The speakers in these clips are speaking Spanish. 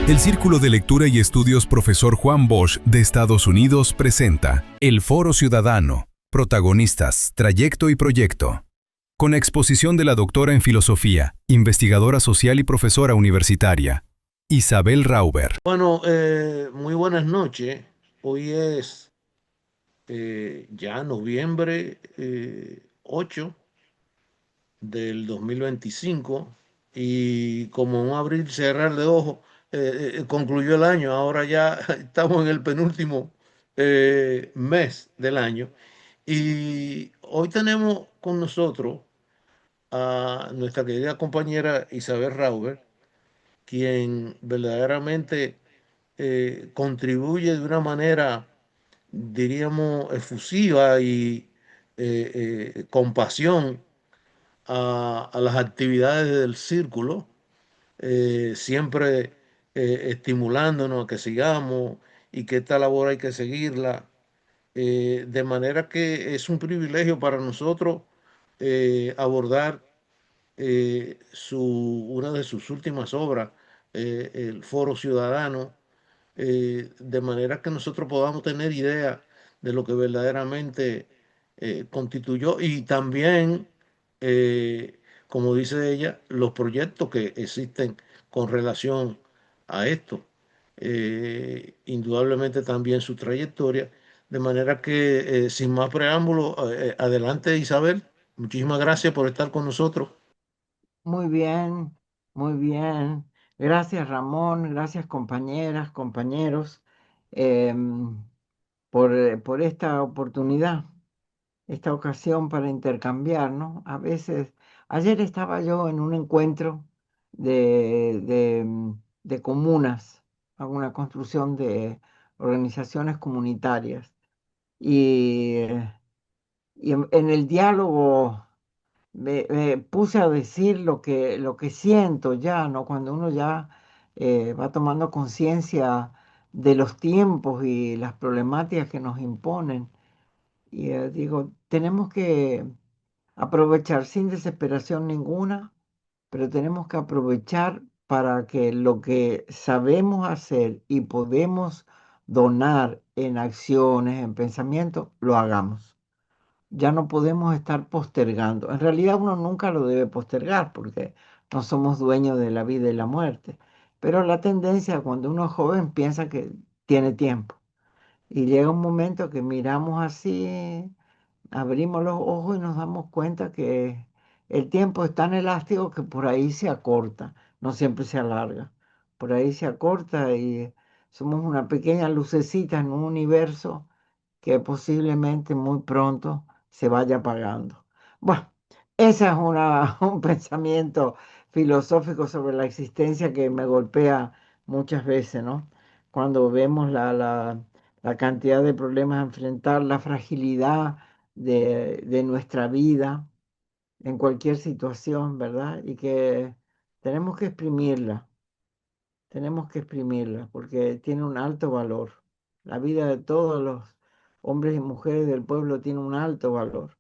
El Círculo de Lectura y Estudios Profesor Juan Bosch de Estados Unidos presenta El Foro Ciudadano, protagonistas, trayecto y proyecto. Con exposición de la doctora en Filosofía, investigadora social y profesora universitaria, Isabel Rauber. Bueno, muy buenas noches. Hoy es ya noviembre 8 del 2025 y como un abrir y cerrar de ojos concluyó el año. Ahora ya estamos en el penúltimo mes del año y hoy tenemos con nosotros a nuestra querida compañera Isabel Rauber, quien verdaderamente contribuye de una manera, diríamos, efusiva y con pasión a las actividades del círculo, siempre estimulándonos a que sigamos y que esta labor hay que seguirla, de manera que es un privilegio para nosotros abordar una de sus últimas obras, el Foro Ciudadano, de manera que nosotros podamos tener idea de lo que verdaderamente constituyó y también, como dice ella, los proyectos que existen con relación a esto. Indudablemente también su trayectoria, de manera que sin más preámbulo, adelante Isabel, muchísimas gracias por estar con nosotros. Muy bien, muy bien. Gracias, Ramón. Gracias, compañeras, compañeros, em, por esta oportunidad, esta ocasión para intercambiar, ¿no? A veces, ayer estaba yo en un encuentro de comunas, una construcción de organizaciones comunitarias. Y en el diálogo me puse a decir lo que siento ya, ¿no? Cuando uno ya va tomando conciencia de los tiempos y las problemáticas que nos imponen. Y digo, tenemos que aprovechar sin desesperación ninguna, pero tenemos que aprovechar para que lo que sabemos hacer y podemos donar en acciones, en pensamiento, lo hagamos. Ya no podemos estar postergando. En realidad uno nunca lo debe postergar porque no somos dueños de la vida y la muerte. Pero la tendencia cuando uno es joven piensa que tiene tiempo. Y llega un momento que miramos así, abrimos los ojos y nos damos cuenta que el tiempo es tan elástico que por ahí se acorta, no siempre se alarga. Por ahí se acorta y somos una pequeña lucecita en un universo que posiblemente muy pronto se vaya apagando. Bueno, ese es un pensamiento filosófico sobre la existencia que me golpea muchas veces, ¿no? Cuando vemos la cantidad de problemas a enfrentar, la fragilidad de nuestra vida en cualquier situación, ¿verdad? Y que tenemos que exprimirla. Tenemos que exprimirla porque tiene un alto valor. La vida de todos los hombres y mujeres del pueblo tiene un alto valor.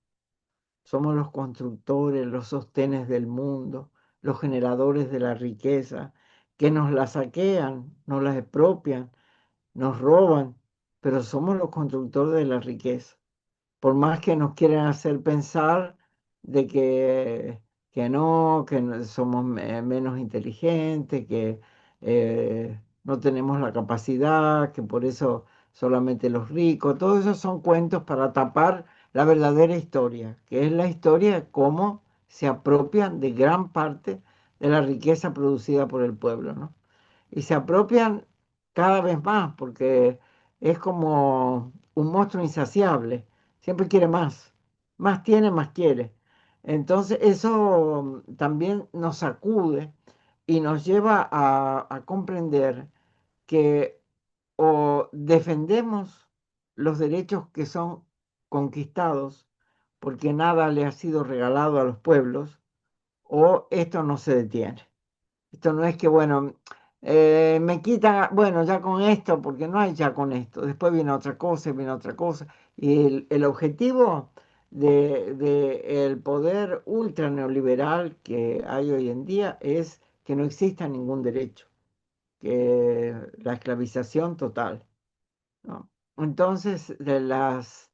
Somos los constructores, los sostenes del mundo, los generadores de la riqueza, que nos la saquean, nos la expropian, nos roban, pero somos los constructores de la riqueza por más que nos quieran hacer pensar de que no somos menos inteligentes, que no tenemos la capacidad, que por eso solamente los ricos, todos esos son cuentos para tapar la verdadera historia, que es la historia de cómo se apropian de gran parte de la riqueza producida por el pueblo, ¿no? Y se apropian cada vez más, porque es como un monstruo insaciable, siempre quiere más tiene, más quiere. Entonces eso también nos sacude y nos lleva a comprender que o defendemos los derechos que son conquistados, porque nada le ha sido regalado a los pueblos, o esto no se detiene. Esto no es que, bueno, me quitan, bueno, ya con esto, porque no hay ya con esto. Después viene otra cosa, viene otra cosa. Y el objetivo de el poder ultra neoliberal que hay hoy en día es que no exista ningún derecho, que la esclavización total, ¿no? Entonces, de las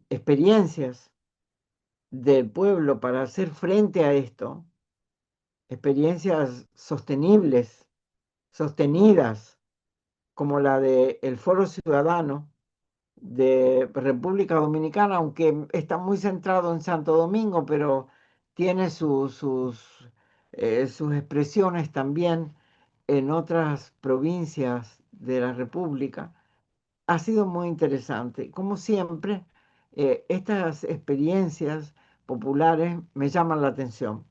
experiencias del pueblo para hacer frente a esto, experiencias sostenibles, sostenidas, como la del Foro Ciudadano de República Dominicana, aunque está muy centrado en Santo Domingo, pero tiene sus expresiones también en otras provincias de la República. Ha sido muy interesante. Como siempre, estas experiencias populares me llaman la atención.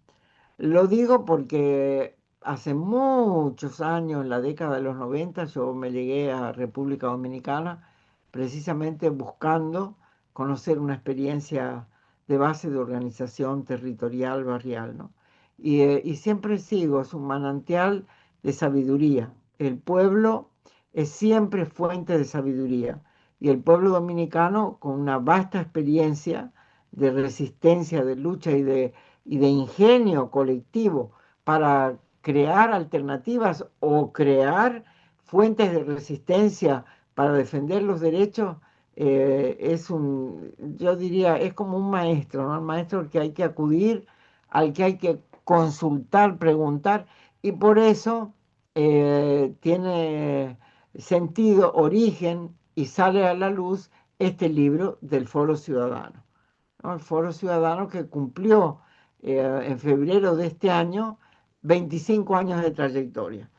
Lo digo porque hace muchos años, en la década de los 90, yo me llegué a República Dominicana precisamente buscando conocer una experiencia de base de organización territorial barrial, ¿no? Y siempre sigo, es un manantial de sabiduría. El pueblo es siempre fuente de sabiduría. Y el pueblo dominicano, con una vasta experiencia de resistencia, de lucha y de ingenio colectivo para crear alternativas o crear fuentes de resistencia para defender los derechos, yo diría, es como un maestro, ¿no? El maestro al que hay que acudir, al que hay que consultar, preguntar, y por eso tiene sentido, origen y sale a la luz este libro del Foro Ciudadano, ¿no? El Foro Ciudadano que cumplió en febrero de este año 25 años de trayectoria.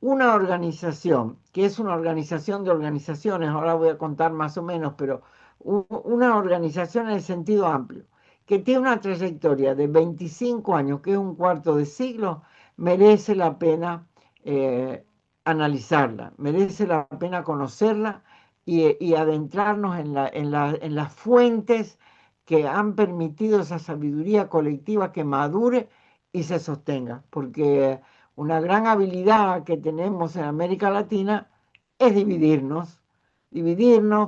Una organización, que es una organización de organizaciones, ahora voy a contar más o menos, pero una organización en el sentido amplio, que tiene una trayectoria de 25 años, que es un cuarto de siglo, merece la pena eh, analizarla, merece la pena conocerla y adentrarnos en las fuentes que han permitido esa sabiduría colectiva que madure y se sostenga, porque una gran habilidad que tenemos en América Latina es dividirnos,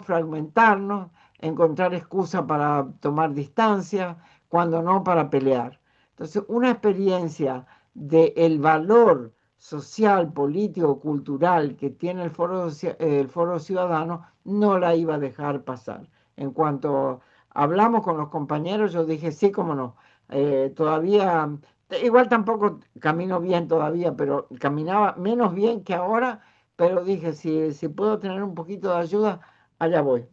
fragmentarnos, encontrar excusas para tomar distancia, cuando no para pelear. Entonces, una experiencia del valor social, político, cultural que tiene el foro Ciudadano no la iba a dejar pasar. En cuanto hablamos con los compañeros, yo dije, sí, cómo no. Todavía, igual tampoco camino bien todavía, pero caminaba menos bien que ahora, pero dije, si puedo tener un poquito de ayuda, allá voy.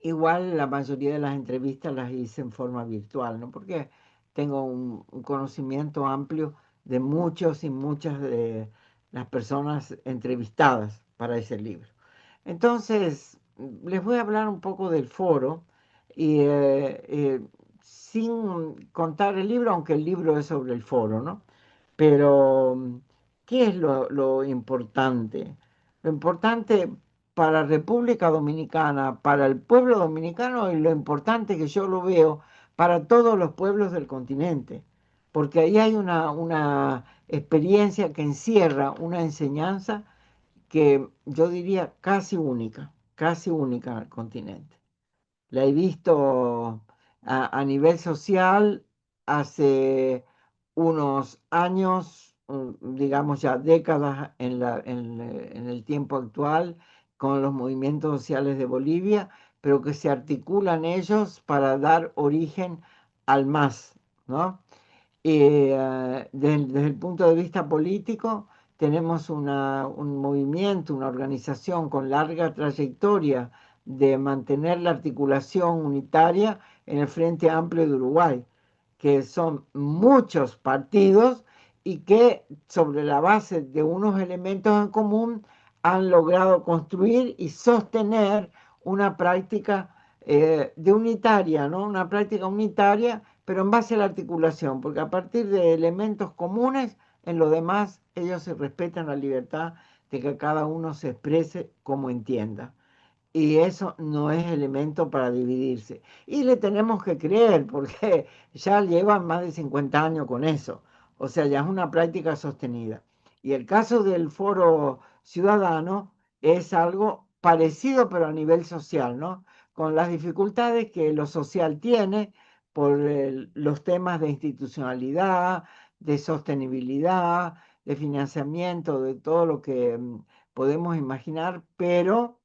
Igual la mayoría de las entrevistas las hice en forma virtual, ¿no? Porque tengo un conocimiento amplio de muchos y muchas de las personas entrevistadas para ese libro. Entonces, les voy a hablar un poco del foro y sin contar el libro, aunque el libro es sobre el foro, ¿no? Pero, ¿qué es lo importante? Lo importante para República Dominicana, para el pueblo dominicano y lo importante que yo lo veo para todos los pueblos del continente, porque ahí hay una experiencia que encierra una enseñanza que yo diría casi única en el continente. La he visto a nivel social hace unos años, digamos ya décadas en el tiempo actual, con los movimientos sociales de Bolivia, pero que se articulan ellos para dar origen al MAS, ¿no? Desde el punto de vista político, tenemos un movimiento, una organización con larga trayectoria de mantener la articulación unitaria en el Frente Amplio de Uruguay, que son muchos partidos y que sobre la base de unos elementos en común han logrado construir y sostener una práctica de unitaria, ¿no? Una práctica unitaria, pero en base a la articulación, porque a partir de elementos comunes, en lo demás ellos se respetan la libertad de que cada uno se exprese como entienda. Y eso no es elemento para dividirse. Y le tenemos que creer, porque ya llevan más de 50 años con eso. O sea, ya es una práctica sostenida. Y el caso del foro ciudadano es algo parecido, pero a nivel social, ¿no? Con las dificultades que lo social tiene por los temas de institucionalidad, de sostenibilidad, de financiamiento, de todo lo que podemos imaginar, pero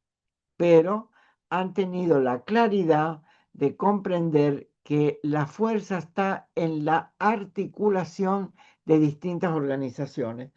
han tenido la claridad de comprender que la fuerza está en la articulación de distintas organizaciones.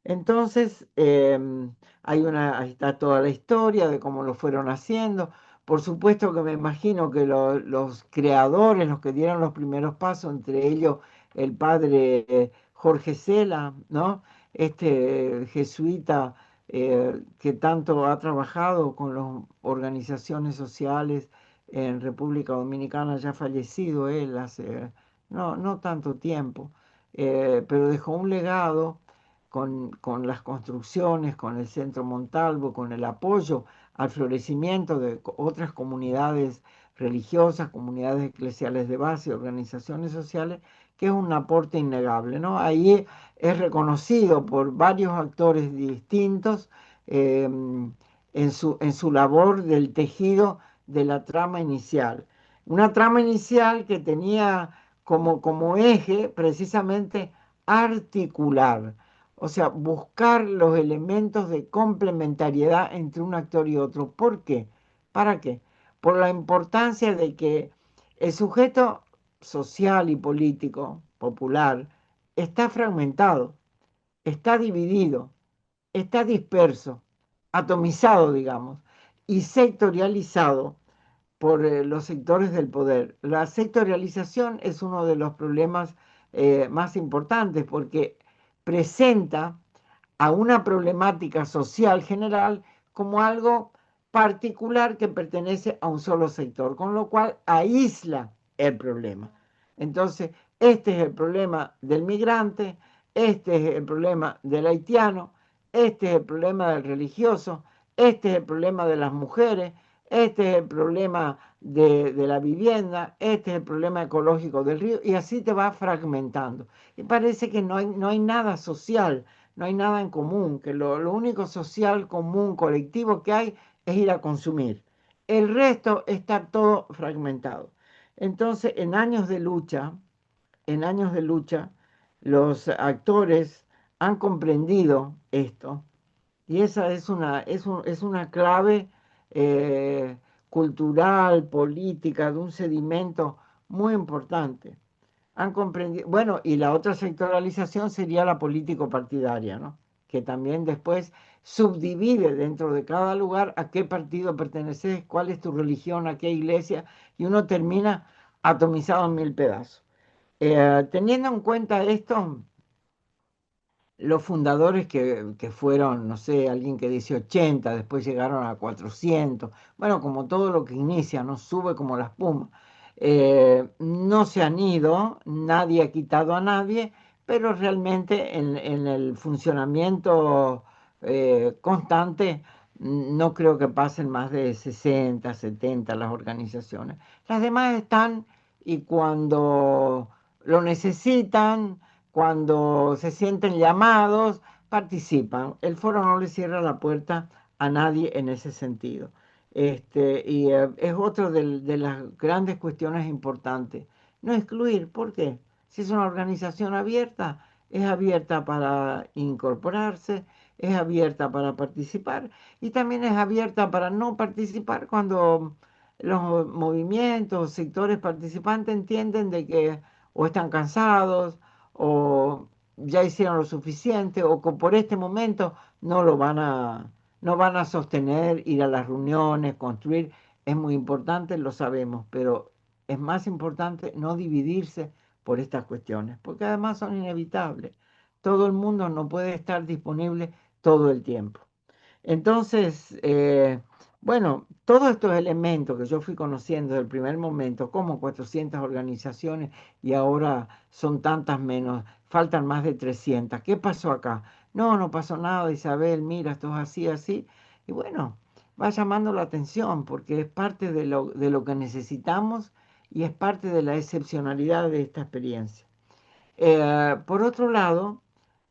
Entonces, ahí está toda la historia de cómo lo fueron haciendo. Por supuesto que me imagino que los creadores, los que dieron los primeros pasos, entre ellos el padre Jorge Cela, ¿no? Este jesuita que tanto ha trabajado con las organizaciones sociales en República Dominicana, ya fallecido él hace no tanto tiempo, pero dejó un legado con las construcciones, con el Centro Montalvo, con el apoyo al florecimiento de otras comunidades religiosas, comunidades eclesiales de base, organizaciones sociales, que es un aporte innegable, ¿no? Ahí es reconocido por varios actores distintos en su labor del tejido de la trama inicial. Una trama inicial que tenía como eje precisamente articular, o sea, buscar los elementos de complementariedad entre un actor y otro. ¿Por qué? ¿Para qué? Por la importancia de que el sujeto social y político popular está fragmentado, está dividido, está disperso, atomizado, digamos, y sectorializado por los sectores del poder. La sectorialización es uno de los problemas más importantes porque presenta a una problemática social general como algo particular que pertenece a un solo sector, con lo cual aísla el problema. Entonces, este es el problema del migrante, este es el problema del haitiano, este es el problema del religioso, este es el problema de las mujeres, este es el problema de la vivienda, este es el problema ecológico del río, y así te va fragmentando. Y parece que no hay nada social, no hay nada en común, que lo único social, común, colectivo que hay es ir a consumir. El resto está todo fragmentado. Entonces, en años de lucha, los actores han comprendido esto y esa es una clave eh, cultural, política, de un sedimento muy importante. Han comprendido, bueno, y la otra sectoralización sería la político-partidaria, ¿no? Que también después subdivide dentro de cada lugar a qué partido perteneces, cuál es tu religión, a qué iglesia, y uno termina atomizado en mil pedazos. Teniendo en cuenta esto, los fundadores que fueron, no sé, alguien que dice 80, después llegaron a 400, bueno, como todo lo que inicia, no sube como la espuma. No se han ido, nadie ha quitado a nadie, pero realmente en el funcionamiento constante no creo que pasen más de 60, 70 las organizaciones. Las demás están y cuando lo necesitan, cuando se sienten llamados, participan. El foro no le cierra la puerta a nadie en ese sentido. Es otro de las grandes cuestiones importantes. No excluir, ¿por qué? Si es una organización abierta, es abierta para incorporarse, es abierta para participar y también es abierta para no participar cuando los movimientos, sectores participantes entienden de que o están cansados o ya hicieron lo suficiente o que por este momento no lo van a, no van a sostener, ir a las reuniones, construir. Es muy importante, lo sabemos, pero es más importante no dividirse por estas cuestiones, porque además son inevitables. Todo el mundo no puede estar disponible todo el tiempo. Entonces, bueno, todos estos elementos que yo fui conociendo desde el primer momento, como 400 organizaciones y ahora son tantas menos, faltan más de 300. ¿Qué pasó acá? No, no pasó nada, Isabel, mira, esto es así, así. Y bueno, va llamando la atención porque es parte de lo que necesitamos y es parte de la excepcionalidad de esta experiencia. Por otro lado,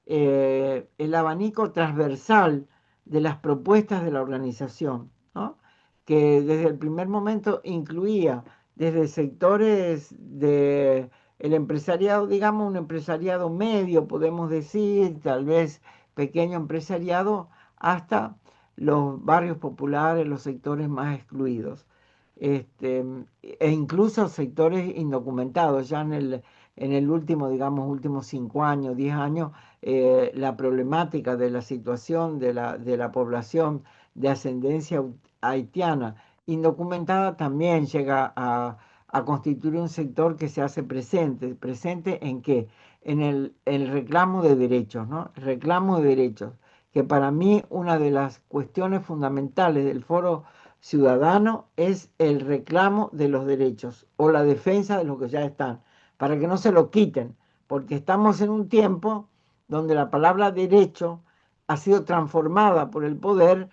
el abanico transversal de las propuestas de la organización, ¿no? Que desde el primer momento incluía desde sectores el empresariado, digamos, un empresariado medio, podemos decir, tal vez pequeño empresariado, hasta los barrios populares, los sectores más excluidos, este, e incluso sectores indocumentados. Ya en el último, digamos, últimos 5 años, 10 años, la problemática de la situación de la población de ascendencia haitiana indocumentada también llega a constituir un sector que se hace presente. ¿Presente en qué? En el reclamo de derechos, ¿no? El reclamo de derechos, que para mí una de las cuestiones fundamentales del foro ciudadano es el reclamo de los derechos o la defensa de los que ya están, para que no se lo quiten, porque estamos en un tiempo donde la palabra derecho ha sido transformada por el poder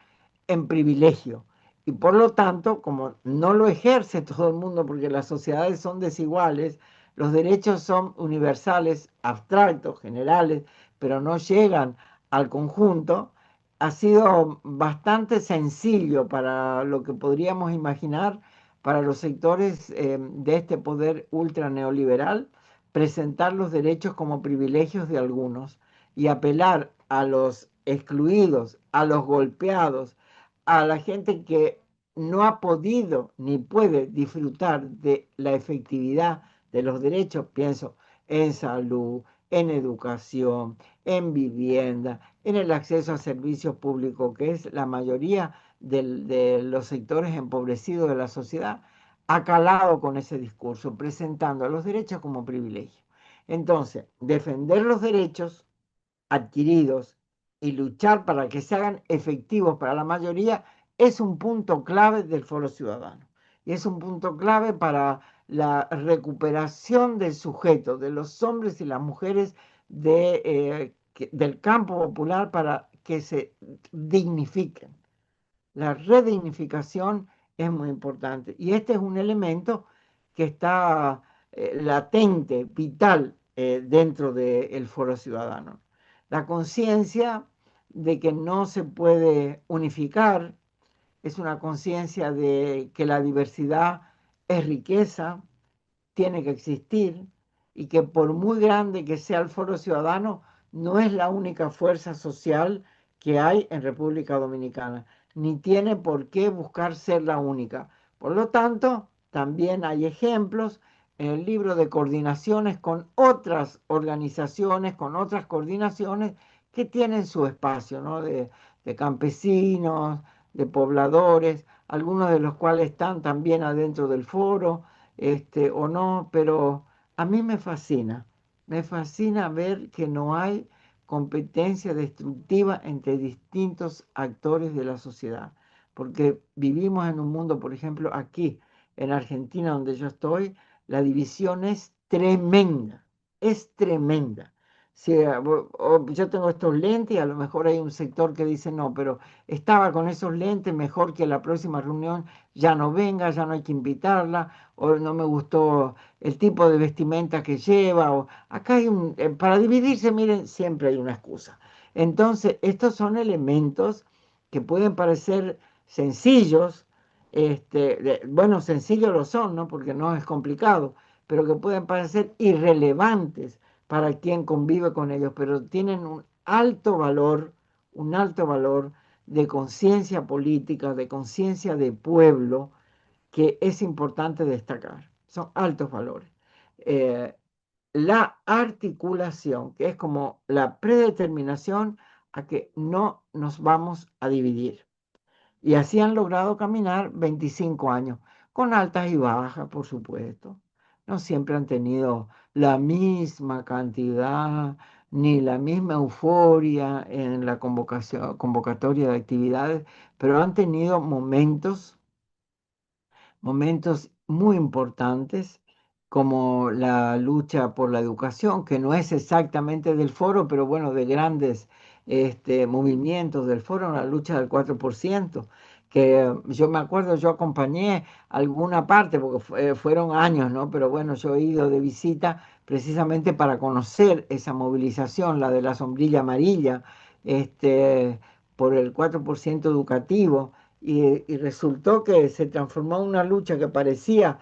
en privilegio. Y por lo tanto, como no lo ejerce todo el mundo porque las sociedades son desiguales, los derechos son universales, abstractos, generales, pero no llegan al conjunto, ha sido bastante sencillo para lo que podríamos imaginar para los sectores de este poder ultra neoliberal presentar los derechos como privilegios de algunos y apelar a los excluidos, a los golpeados, a la gente que no ha podido ni puede disfrutar de la efectividad de los derechos, pienso en salud, en educación, en vivienda, en el acceso a servicios públicos, que es la mayoría de los sectores empobrecidos de la sociedad, ha calado con ese discurso, presentando a los derechos como privilegio. Entonces, defender los derechos adquiridos y luchar para que se hagan efectivos para la mayoría es un punto clave del Foro Ciudadano. Y es un punto clave para la recuperación del sujeto, de los hombres y las mujeres del campo popular para que se dignifiquen. La redignificación es muy importante. Y este es un elemento que está latente, vital, dentro del Foro Ciudadano. La conciencia de que no se puede unificar es una conciencia de que la diversidad es riqueza, tiene que existir y que por muy grande que sea el Foro Ciudadano, no es la única fuerza social que hay en República Dominicana, ni tiene por qué buscar ser la única. Por lo tanto, también hay ejemplos en el libro de coordinaciones con otras organizaciones, con otras coordinaciones que tienen su espacio, ¿no? De campesinos, de pobladores, algunos de los cuales están también adentro del foro, o no, pero a mí me fascina ver que no hay competencia destructiva entre distintos actores de la sociedad, porque vivimos en un mundo, por ejemplo, aquí en Argentina, donde yo estoy, la división es tremenda. Si, yo tengo estos lentes y a lo mejor hay un sector que dice, no, pero estaba con esos lentes, mejor que la próxima reunión ya no venga, ya no hay que invitarla, o no me gustó el tipo de vestimenta que lleva, o acá hay para dividirse, miren, siempre hay una excusa. Entonces, estos son elementos que pueden parecer sencillos, bueno, sencillos lo son, ¿no? Porque no es complicado, pero que pueden parecer irrelevantes para quien convive con ellos, pero tienen un alto valor de conciencia política, de conciencia de pueblo, que es importante destacar. Son altos valores. Eh, la articulación, que es como la predeterminación a que no nos vamos a dividir. Y así han logrado caminar 25 años, con altas y bajas, por supuesto. No siempre han tenido la misma cantidad ni la misma euforia en la convocatoria de actividades, pero han tenido momentos muy importantes, como la lucha por la educación, que no es exactamente del foro, pero bueno, de grandes movimientos del foro, la lucha del 4%, que yo me acuerdo, yo acompañé alguna parte, porque fueron años, ¿no? Pero bueno, yo he ido de visita precisamente para conocer esa movilización, la de la sombrilla amarilla, por el 4% educativo, y resultó que se transformó en una lucha que parecía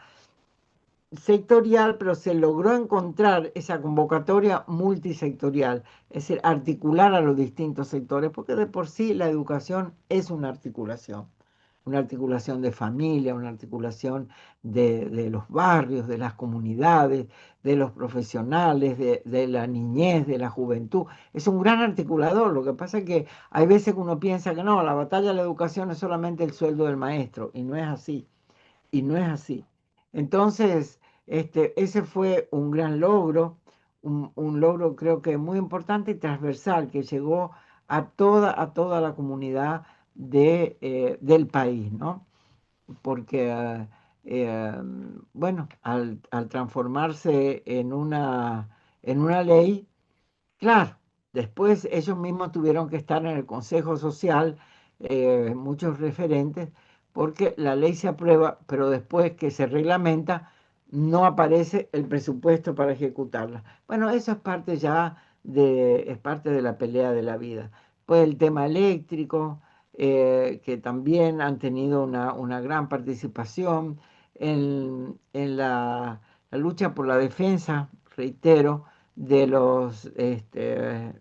sectorial, pero se logró encontrar esa convocatoria multisectorial, es decir, articular a los distintos sectores, porque de por sí la educación es una articulación de familia, una articulación de los barrios, de las comunidades, de los profesionales, de la niñez, de la juventud. Es un gran articulador. Lo que pasa es que hay veces que uno piensa que no, la batalla de la educación es solamente el sueldo del maestro, y no es así, y no es así. Entonces, ese fue un gran logro, un logro creo que muy importante y transversal, que llegó a toda la comunidad del país, ¿no? Porque, eh, bueno, al transformarse en una ley, claro, después ellos mismos tuvieron que estar en el Consejo Social, muchos referentes, porque la ley se aprueba, pero después que se reglamenta, no aparece el presupuesto para ejecutarla. Bueno, eso es parte ya es parte de la pelea de la vida. Pues el tema eléctrico, que también han tenido una gran participación en la lucha por la defensa, reitero, de los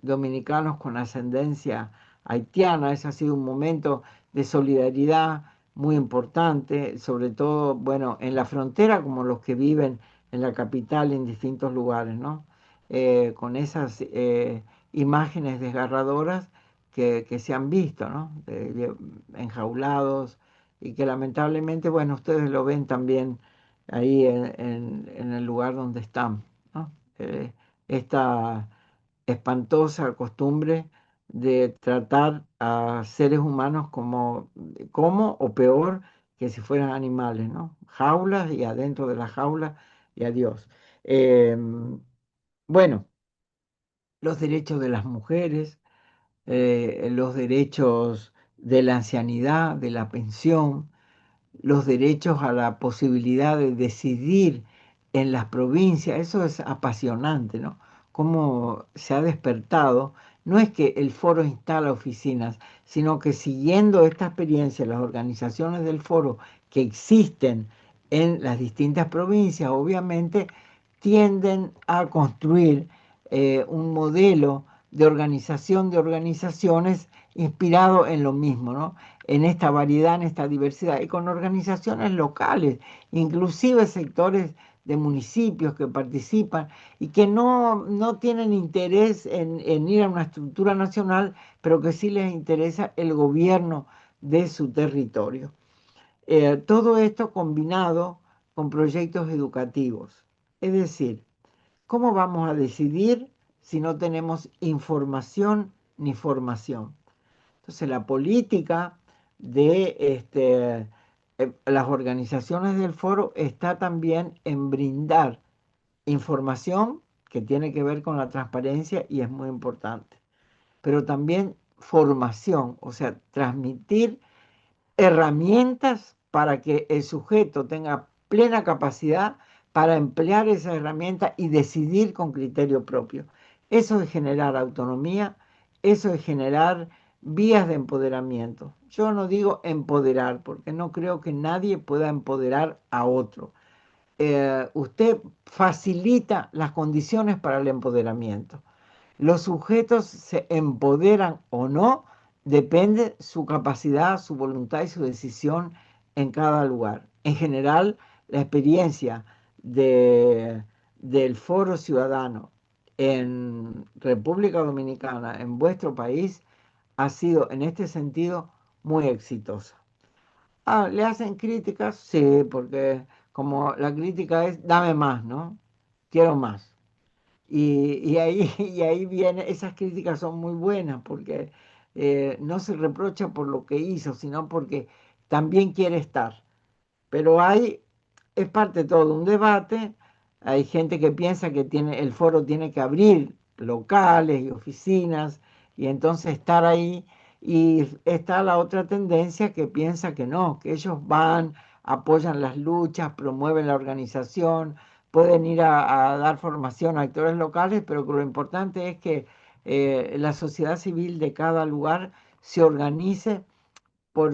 dominicanos con ascendencia haitiana. Ese ha sido un momento de solidaridad muy importante, sobre todo, bueno, en la frontera, como los que viven en la capital en distintos lugares, ¿no? Con esas imágenes desgarradoras que se han visto, ¿no? Enjaulados y que lamentablemente, bueno, ustedes lo ven también ahí en el lugar donde están, ¿no? Esta espantosa costumbre de tratar a seres humanos como o peor que si fueran animales, ¿no? Jaulas y adentro de las jaulas y adiós. Eh, bueno, los derechos de las mujeres, los derechos de la ancianidad, de la pensión, los derechos a la posibilidad de decidir en las provincias, eso es apasionante, ¿no? Cómo se ha despertado. No es que el foro instala oficinas, sino que siguiendo esta experiencia, las organizaciones del foro que existen en las distintas provincias, obviamente, tienden a construir un modelo de organización de organizaciones inspirado en lo mismo, ¿no? En esta variedad, en esta diversidad, y con organizaciones locales, inclusive sectores de municipios que participan y que no tienen interés en ir a una estructura nacional, pero que sí les interesa el gobierno de su territorio. Todo esto combinado con proyectos educativos. Es decir, ¿cómo vamos a decidir si no tenemos información ni formación? Entonces, la política de las organizaciones del foro está también en brindar información que tiene que ver con la transparencia y es muy importante, pero también formación, o sea, transmitir herramientas para que el sujeto tenga plena capacidad para emplear esa herramienta y decidir con criterio propio. Eso es generar autonomía, eso es generar vías de empoderamiento. Yo no digo empoderar, porque no creo que nadie pueda empoderar a otro. Usted facilita las condiciones para el empoderamiento. Los sujetos se empoderan o no, depende su capacidad, su voluntad y su decisión en cada lugar. En general, la experiencia de, del Foro Ciudadano en República Dominicana, en vuestro país, ha sido en este sentido muy exitosa. Ah, ¿le hacen críticas? Sí, porque como la crítica es, dame más, ¿no? Quiero más. Y ahí, y ahí viene, esas críticas son muy buenas porque no se reprocha por lo que hizo, sino porque también quiere estar. Pero es parte de todo un debate. Hay gente que piensa que el foro tiene que abrir locales y oficinas y entonces estar ahí. Y está la otra tendencia que piensa que no, que ellos van, apoyan las luchas, promueven la organización, pueden ir a dar formación a actores locales, pero que lo importante es que la sociedad civil de cada lugar se organice por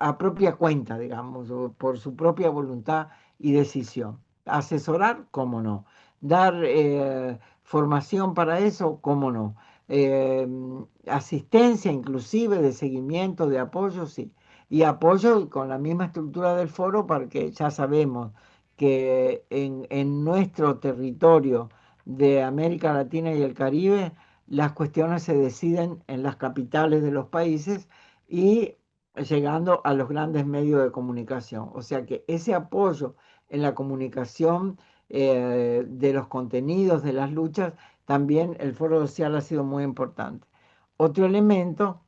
a propia cuenta, digamos, o por su propia voluntad y decisión. Asesorar, cómo no. Dar formación para eso, cómo no. Eh, Asistencia inclusive de seguimiento, de apoyo, sí. Y apoyo con la misma estructura del foro porque ya sabemos que en nuestro territorio de América Latina y el Caribe, las cuestiones se deciden en las capitales de los países y llegando a los grandes medios de comunicación. O sea que ese apoyo en la comunicación de los contenidos, de las luchas, también el foro social ha sido muy importante. Otro elemento,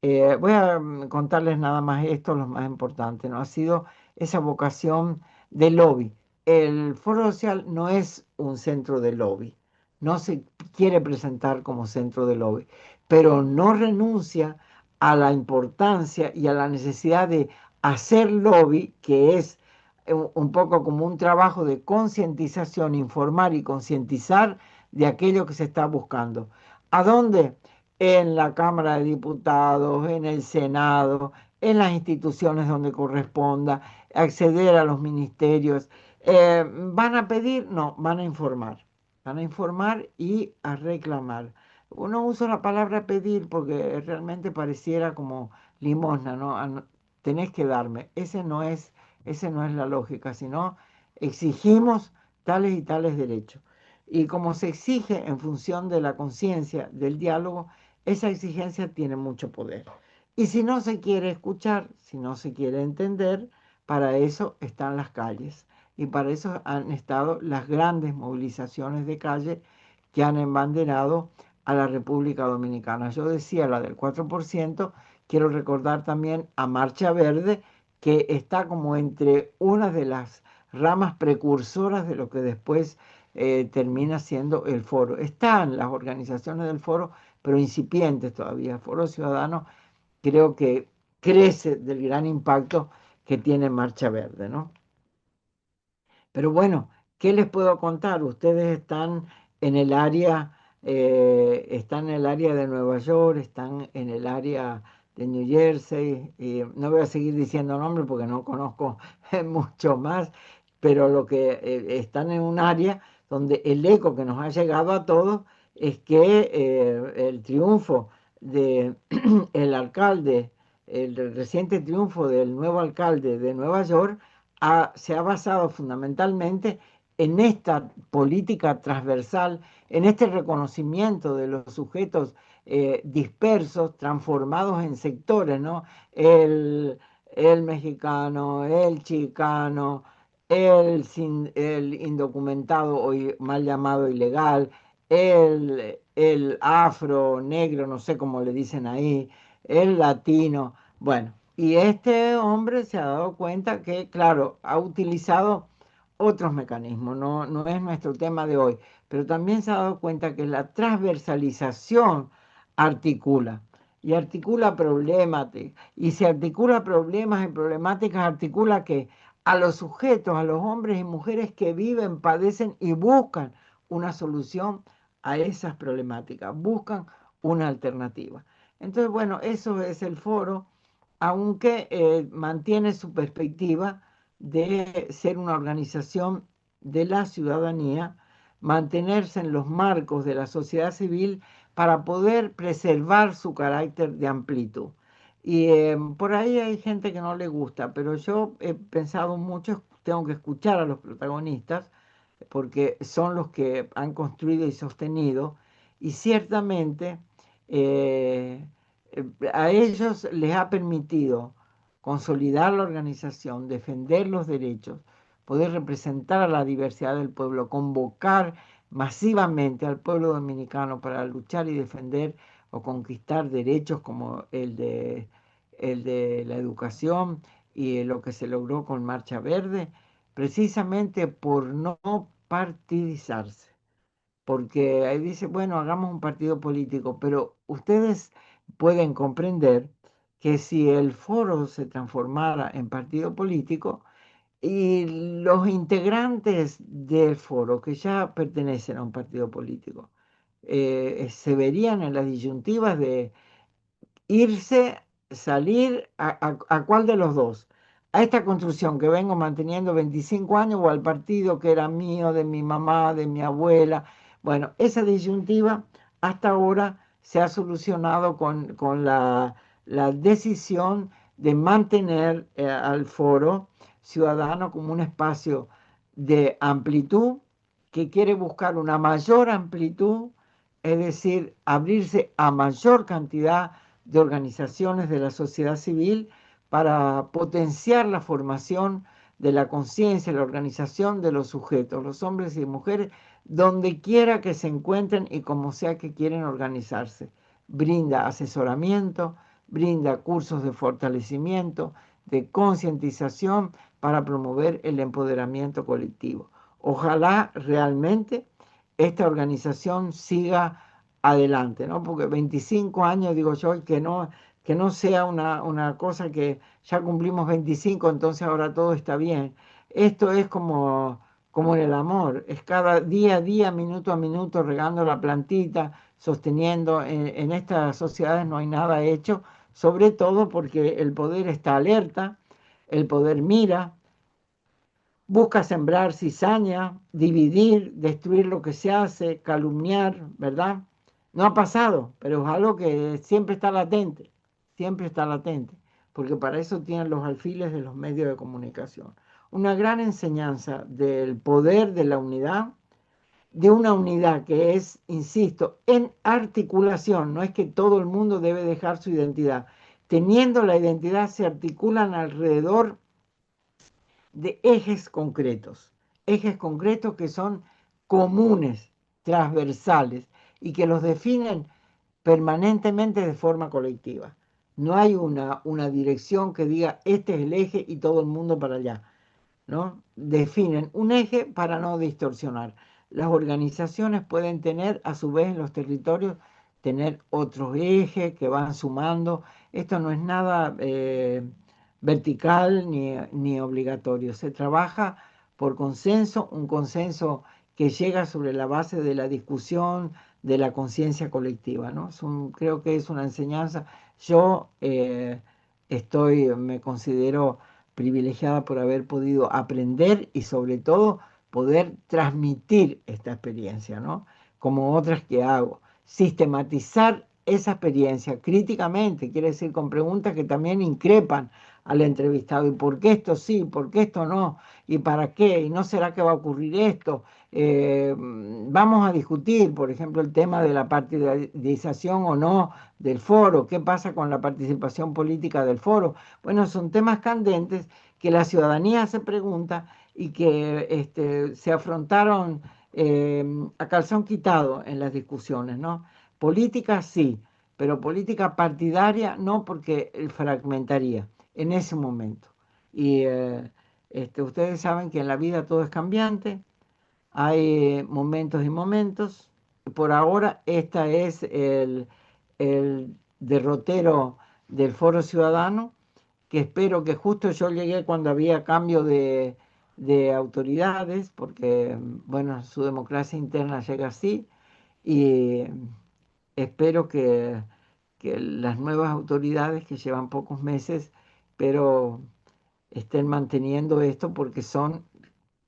voy a contarles nada más esto, lo más importante, ¿no? Ha sido esa vocación de lobby. El foro social no es un centro de lobby, no se quiere presentar como centro de lobby, pero no renuncia a la importancia y a la necesidad de hacer lobby, que es un poco como un trabajo de concientización, informar y concientizar de aquello que se está buscando. ¿A dónde? En la Cámara de Diputados, en el Senado, en las instituciones donde corresponda, acceder a los ministerios. ¿Van a pedir? No, van a informar. Van a informar y a reclamar. Uno usa la palabra pedir porque realmente pareciera como limosna, ¿no? Tenés que darme. Ese no es la lógica, sino exigimos tales y tales derechos. Y como se exige en función de la conciencia, del diálogo, esa exigencia tiene mucho poder. Y si no se quiere escuchar, si no se quiere entender, para eso están las calles. Y para eso han estado las grandes movilizaciones de calle que han embanderado a la República Dominicana. Yo decía la del 4%, quiero recordar también a Marcha Verde, que está como entre una de las ramas precursoras de lo que después termina siendo el foro. Están las organizaciones del foro, pero incipientes todavía. El Foro Ciudadano creo que crece del gran impacto que tiene Marcha Verde, ¿no? Pero bueno, ¿qué les puedo contar? Ustedes están en el área de Nueva York, están en el área de New Jersey, y no voy a seguir diciendo nombres porque no conozco mucho más, pero lo que están en un área donde el eco que nos ha llegado a todos es que el triunfo de el alcalde, el reciente triunfo del nuevo alcalde de Nueva York se ha basado fundamentalmente en esta política transversal, en este reconocimiento de los sujetos dispersos, transformados en sectores, ¿no? El, el mexicano, el chicano, el indocumentado o mal llamado ilegal, el afro, negro, no sé cómo le dicen ahí, el latino. Bueno, y este hombre se ha dado cuenta que, claro, ha utilizado otros mecanismos, no es nuestro tema de hoy, pero también se ha dado cuenta que la transversalización articula y articula problemáticas, y se articula problemas y problemáticas, articula que a los sujetos, a los hombres y mujeres que viven, padecen y buscan una solución a esas problemáticas, buscan una alternativa. Entonces, bueno, eso es el foro, aunque mantiene su perspectiva de ser una organización de la ciudadanía, mantenerse en los marcos de la sociedad civil para poder preservar su carácter de amplitud. Y por ahí hay gente que no le gusta, pero yo he pensado mucho, tengo que escuchar a los protagonistas, porque son los que han construido y sostenido, y ciertamente eh, a ellos les ha permitido consolidar la organización, defender los derechos, poder representar a la diversidad del pueblo, convocar masivamente al pueblo dominicano para luchar y defender o conquistar derechos como el de la educación y lo que se logró con Marcha Verde, precisamente por no partidizarse. Porque ahí dice, bueno, hagamos un partido político, pero ustedes pueden comprender que si el foro se transformara en partido político y los integrantes del foro que ya pertenecen a un partido político se verían en las disyuntivas de irse, salir, a cuál de los dos, a esta construcción que vengo manteniendo 25 años o al partido que era mío, de mi mamá, de mi abuela. Bueno, esa disyuntiva hasta ahora se ha solucionado con la decisión de mantener al foro ciudadano como un espacio de amplitud que quiere buscar una mayor amplitud, es decir, abrirse a mayor cantidad de organizaciones de la sociedad civil para potenciar la formación de la conciencia, la organización de los sujetos, los hombres y mujeres, donde quiera que se encuentren y como sea que quieren organizarse. Brinda asesoramiento, brinda cursos de fortalecimiento, de concientización para promover el empoderamiento colectivo. Ojalá realmente esta organización siga adelante, ¿no? Porque 25 años, digo yo, y que no sea una cosa que ya cumplimos 25, entonces ahora todo está bien. Esto es como en el amor, es cada día a día, minuto a minuto, regando la plantita, sosteniendo. En estas sociedades no hay nada hecho, sobre todo porque el poder está alerta, el poder mira, busca sembrar cizaña, dividir, destruir lo que se hace, calumniar, ¿verdad? No ha pasado, pero es algo que siempre está latente, porque para eso tienen los alfiles de los medios de comunicación. Una gran enseñanza del poder de la unidad, de una unidad que es, insisto, en articulación, no es que todo el mundo debe dejar su identidad. Teniendo la identidad se articulan alrededor de ejes concretos que son comunes, transversales y que los definen permanentemente de forma colectiva. No hay una dirección que diga este es el eje y todo el mundo para allá, ¿no? Definen un eje para no distorsionar. Las organizaciones pueden tener, a su vez, en los territorios, tener otros ejes que van sumando. Esto no es nada vertical ni obligatorio. Se trabaja por consenso, un consenso que llega sobre la base de la discusión, de la conciencia colectiva, ¿no? Creo que es una enseñanza. Yo me considero privilegiada por haber podido aprender y sobre todo poder transmitir esta experiencia, ¿no? Como otras que hago. Sistematizar esa experiencia críticamente, quiere decir con preguntas que también increpan al entrevistado. ¿Y por qué esto sí? ¿Por qué esto no? ¿Y para qué? ¿Y no será que va a ocurrir esto? Vamos a discutir, por ejemplo, el tema de la partidización o no del foro. ¿Qué pasa con la participación política del foro? Bueno, son temas candentes que la ciudadanía se pregunta y que se afrontaron a calzón quitado en las discusiones, ¿no? Política sí, pero política partidaria no, porque fragmentaría en ese momento. Y ustedes saben que en la vida todo es cambiante, hay momentos y momentos. Por ahora, este es el derrotero del Foro Ciudadano, que espero que justo yo llegué cuando había cambio de autoridades, porque, bueno, su democracia interna llega así, y espero que las nuevas autoridades que llevan pocos meses, pero estén manteniendo esto porque son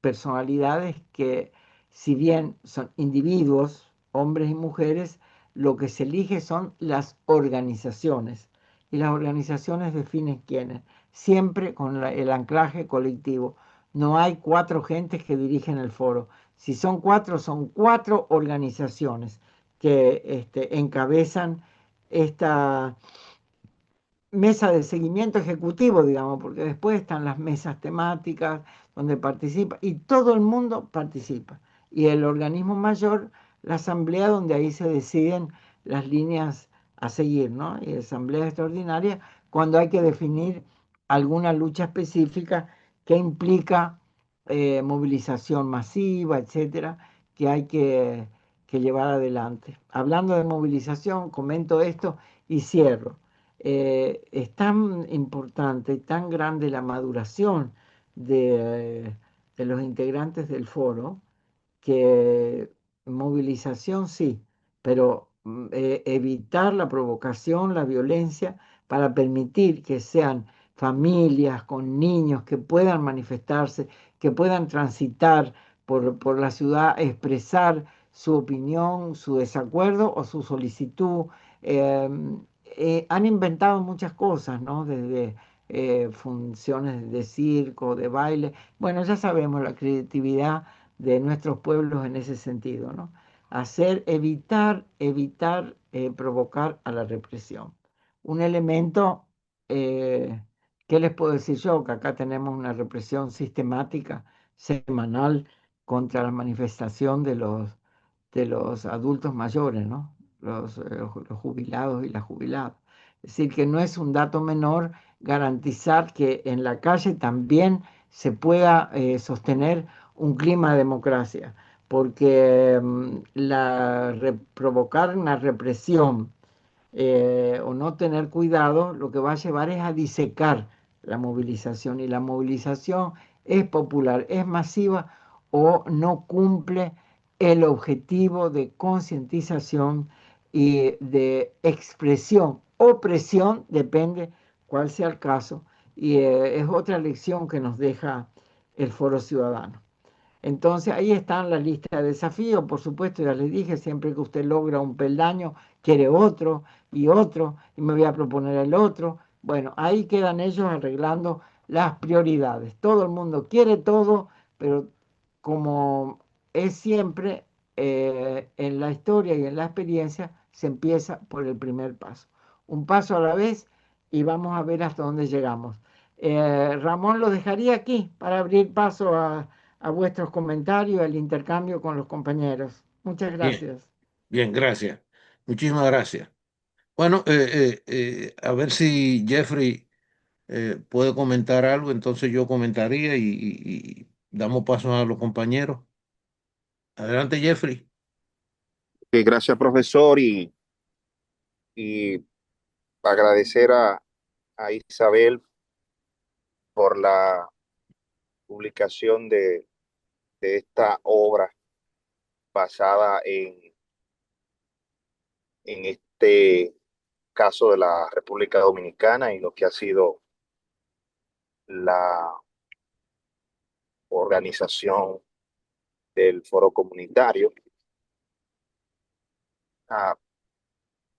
personalidades que, si bien son individuos, hombres y mujeres, lo que se elige son las organizaciones. Y las organizaciones definen quiénes, siempre con el anclaje colectivo. No hay cuatro gentes que dirigen el foro. Si son cuatro organizaciones que encabezan esta mesa de seguimiento ejecutivo, digamos, porque después están las mesas temáticas donde participa y todo el mundo participa. Y el organismo mayor, la asamblea, donde ahí se deciden las líneas a seguir, ¿no? Y asamblea extraordinaria cuando hay que definir alguna lucha específica que implica movilización masiva, etcétera, que hay que llevar adelante. Hablando de movilización, comento esto y cierro. Es tan importante y tan grande la maduración de los integrantes del foro que movilización sí, pero evitar la provocación, la violencia, para permitir que sean familias, con niños que puedan manifestarse, que puedan transitar por la ciudad, expresar su opinión, su desacuerdo o su solicitud. Eh, Han inventado muchas cosas, ¿no? Desde funciones de circo, de baile. Bueno, ya sabemos la creatividad de nuestros pueblos en ese sentido, ¿no? Evitar provocar a la represión. Un elemento, ¿qué les puedo decir yo? Que acá tenemos una represión sistemática, semanal, contra la manifestación de los adultos mayores, ¿no? Los jubilados y las jubiladas. Es decir, que no es un dato menor garantizar que en la calle también se pueda sostener un clima de democracia, porque provocar una represión o no tener cuidado, lo que va a llevar es a disecar la movilización, y la movilización es popular, es masiva o no cumple el objetivo de concientización y de expresión o presión, depende cuál sea el caso, y es otra lección que nos deja el Foro Ciudadano. Entonces ahí está la lista de desafíos, por supuesto, ya les dije, siempre que usted logra un peldaño, quiere otro y otro, y me voy a proponer el otro. Bueno, ahí quedan ellos arreglando las prioridades. Todo el mundo quiere todo, pero como es siempre en la historia y en la experiencia, se empieza por el primer paso. Un paso a la vez y vamos a ver hasta dónde llegamos. Ramón, lo dejaría aquí para abrir paso a vuestros comentarios, al intercambio con los compañeros. Muchas Bien, gracias. bien, gracias. Muchísimas gracias. Bueno, a ver si Jeffrey puede comentar algo, entonces yo comentaría y damos paso a los compañeros. Adelante, Jeffrey. Gracias, profesor, y agradecer a Isabel por la publicación de esta obra basada en este caso de la República Dominicana y lo que ha sido la organización del foro comunitario. Ah,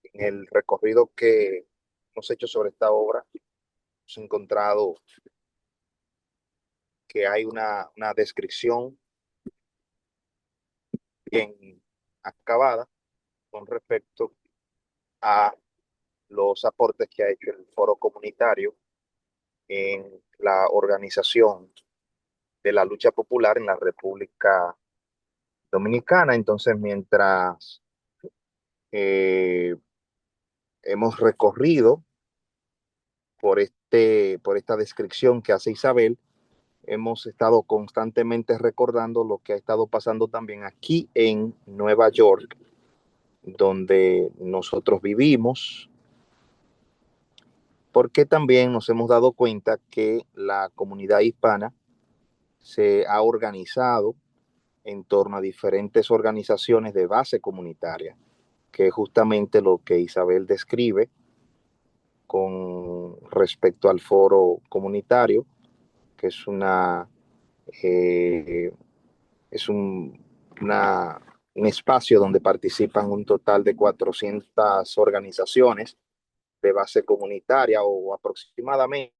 en el recorrido que hemos hecho sobre esta obra, hemos encontrado que hay una descripción bien acabada con respecto a los aportes que ha hecho el foro comunitario en la organización de la lucha popular en la República Dominicana. Entonces, mientras eh, hemos recorrido por esta descripción que hace Isabel, hemos estado constantemente recordando lo que ha estado pasando también aquí en Nueva York, donde nosotros vivimos, porque también nos hemos dado cuenta que la comunidad hispana se ha organizado en torno a diferentes organizaciones de base comunitaria, que es justamente lo que Isabel describe con respecto al foro comunitario, que es eh, es un espacio donde participan un total de 400 organizaciones de base comunitaria, o aproximadamente,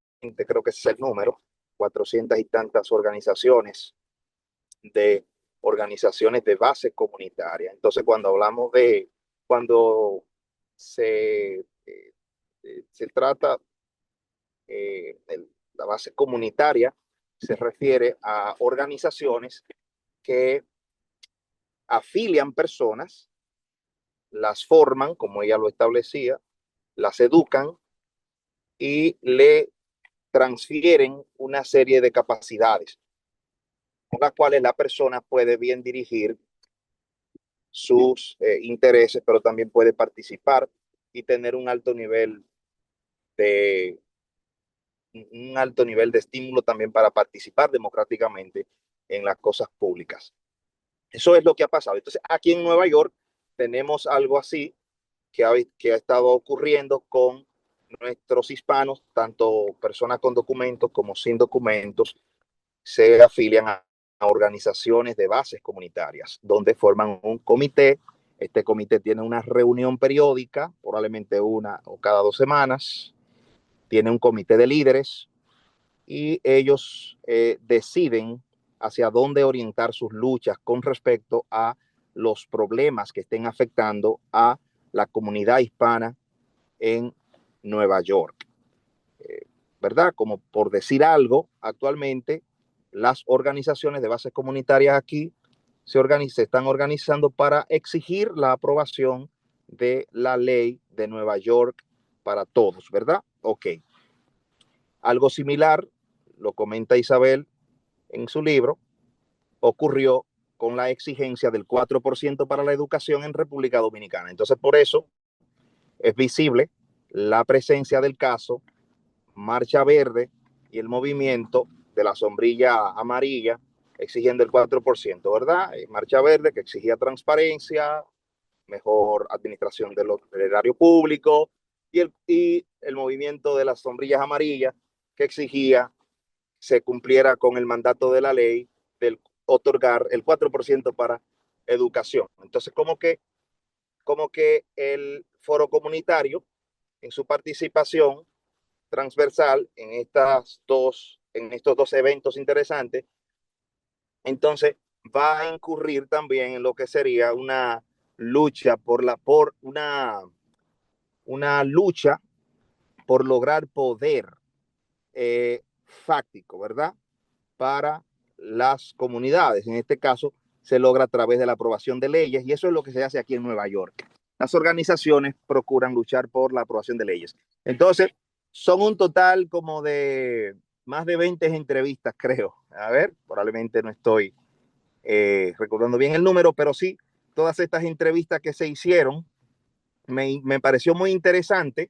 creo que ese es el número, 400 y tantas de organizaciones de base comunitaria. Entonces, cuando se, se trata la base comunitaria, se refiere a organizaciones que afilian personas, las forman, como ella lo establecía, las educan y le transfieren una serie de capacidades con las cuales la persona puede bien dirigir sus intereses, pero también puede participar y tener de un alto nivel de estímulo también para participar democráticamente en las cosas públicas. Eso es lo que ha pasado. Entonces, aquí en Nueva York tenemos algo así que ha estado ocurriendo con nuestros hispanos, tanto personas con documentos como sin documentos, se afilian a organizaciones de bases comunitarias, donde forman un comité. Este comité tiene una reunión periódica, probablemente una o cada 2 semanas. Tiene un comité de líderes y ellos deciden hacia dónde orientar sus luchas con respecto a los problemas que estén afectando a la comunidad hispana en Nueva York. ¿Verdad? Como por decir algo, actualmente las organizaciones de bases comunitarias aquí se están organizando para exigir la aprobación de la ley de Nueva York para todos, ¿verdad? Ok. Algo similar, lo comenta Isabel en su libro, ocurrió con la exigencia del 4% para la educación en República Dominicana. Entonces, por eso es visible la presencia del caso Marcha Verde y el movimiento de la sombrilla amarilla exigiendo el 4%, ¿verdad? Marcha Verde que exigía transparencia, mejor administración del erario público, y el movimiento de las sombrillas amarillas que exigía se cumpliera con el mandato de la ley del otorgar el 4% para educación. Entonces, como que el foro comunitario, en su participación transversal en estos dos eventos interesantes, entonces va a incurrir también en lo que sería una lucha una lucha por lograr poder fáctico, ¿verdad? Para las comunidades. En este caso, se logra a través de la aprobación de leyes y eso es lo que se hace aquí en Nueva York. Las organizaciones procuran luchar por la aprobación de leyes. Entonces, son un total como de más de 20 entrevistas, creo. A ver, probablemente no estoy recordando bien el número, pero sí, todas estas entrevistas que se hicieron, me pareció muy interesante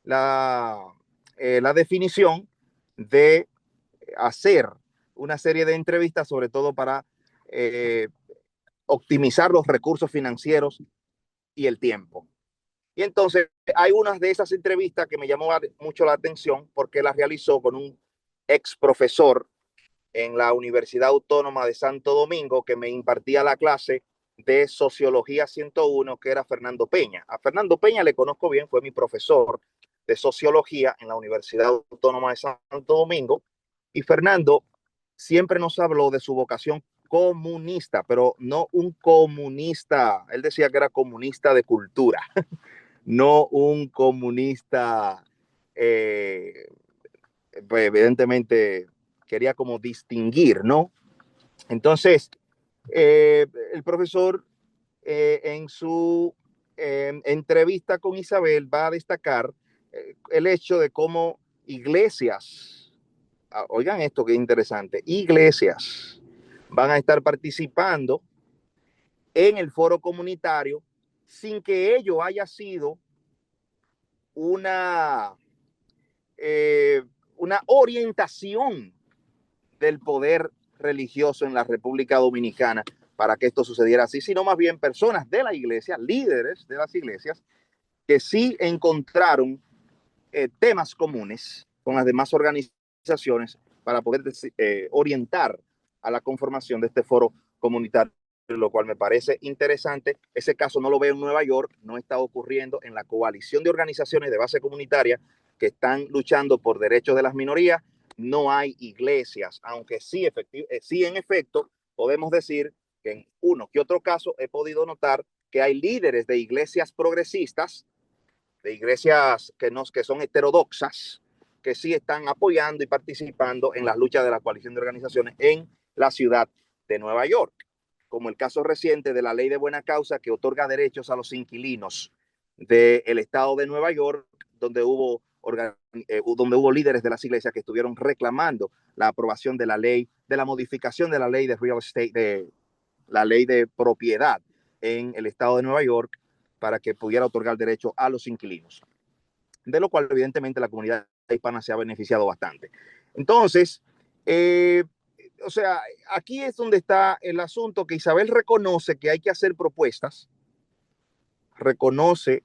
la definición de hacer una serie de entrevistas, sobre todo para optimizar los recursos financieros y el tiempo. Y entonces hay unas de esas entrevistas que me llamó mucho la atención porque las realizó con un ex profesor en la Universidad Autónoma de Santo Domingo que me impartía la clase de Sociología 101, que era Fernando Peña. A Fernando Peña le conozco bien, fue mi profesor de Sociología en la Universidad Autónoma de Santo Domingo. Y Fernando siempre nos habló de su vocación comunista, pero no un comunista, él decía que era comunista de cultura, no un comunista, pues evidentemente quería como distinguir, ¿no? Entonces, el profesor en su entrevista con Isabel va a destacar el hecho de cómo iglesias, oigan esto que es interesante, iglesias van a estar participando en el foro comunitario sin que ello haya sido una, una orientación del poder religioso en la República Dominicana para que esto sucediera así, sino más bien personas de la iglesia, líderes de las iglesias, que sí encontraron temas comunes con las demás organizaciones para poder orientar a la conformación de este foro comunitario, lo cual me parece interesante. Ese caso no lo veo en Nueva York, no está ocurriendo en la coalición de organizaciones de base comunitaria que están luchando por derechos de las minorías. No hay iglesias, aunque sí, sí en efecto podemos decir que en uno que otro caso he podido notar que hay líderes de iglesias progresistas, de iglesias que son heterodoxas, que sí están apoyando y participando en las luchas de la coalición de organizaciones en la ciudad de Nueva York, como el caso reciente de la ley de buena causa que otorga derechos a los inquilinos del estado de Nueva York, donde hubo líderes de las iglesias que estuvieron reclamando la aprobación de la ley, de la modificación de la ley de real estate, de la ley de propiedad en el estado de Nueva York, para que pudiera otorgar derecho a los inquilinos, de lo cual evidentemente la comunidad hispana se ha beneficiado bastante. Entonces, o sea, aquí es donde está el asunto, que Isabel reconoce que hay que hacer propuestas, reconoce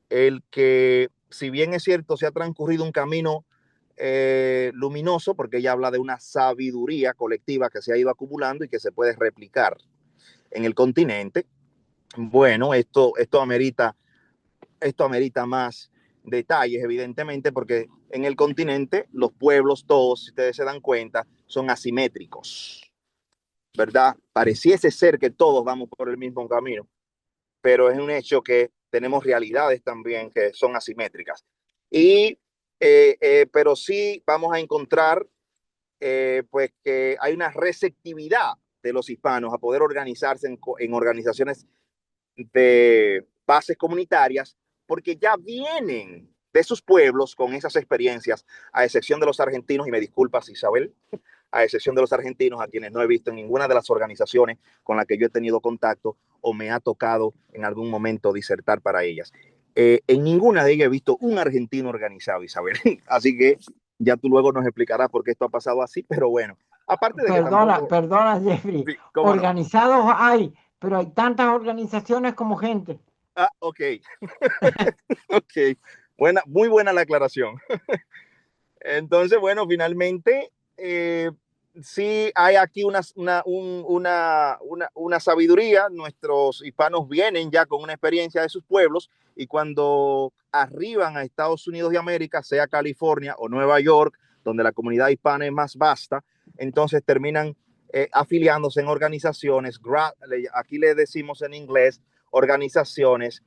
el que si bien es cierto, se ha transcurrido un camino luminoso, porque ella habla de una sabiduría colectiva que se ha ido acumulando y que se puede replicar en el continente. Bueno, esto amerita más detalles, evidentemente, porque en el continente los pueblos todos, si ustedes se dan cuenta, son asimétricos, ¿verdad? Pareciese ser que todos vamos por el mismo camino, pero es un hecho que tenemos realidades también que son asimétricas. Pero sí vamos a encontrar pues que hay una receptividad de los hispanos a poder organizarse en organizaciones de bases comunitarias, porque ya vienen de sus pueblos con esas experiencias, a excepción de los argentinos, y me disculpas, Isabel, a excepción de los argentinos, a quienes no he visto en ninguna de las organizaciones con las que yo he tenido contacto o me ha tocado en algún momento disertar para ellas. En ninguna de ellas he visto un argentino organizado, Isabel. Así que ya tú luego nos explicarás por qué esto ha pasado así, pero bueno, aparte de que tampoco... Perdona, Jeffrey. Sí, ¿cómo no? Organizados hay, pero hay tantas organizaciones como gente. Ah, ok. Ok. Muy buena la aclaración. Entonces, bueno, finalmente, sí hay aquí una sabiduría. Nuestros hispanos vienen ya con una experiencia de sus pueblos, y cuando arriban a Estados Unidos de América, sea California o Nueva York, donde la comunidad hispana es más vasta, entonces terminan afiliándose en organizaciones, aquí le decimos en inglés, organizaciones,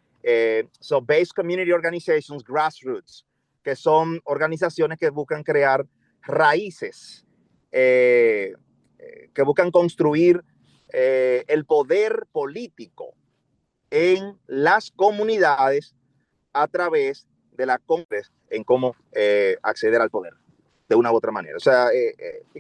so Base Community Organizations, Grassroots, que son organizaciones que buscan crear raíces, que buscan construir el poder político en las comunidades a través de la Congres, en cómo acceder al poder de una u otra manera. O sea,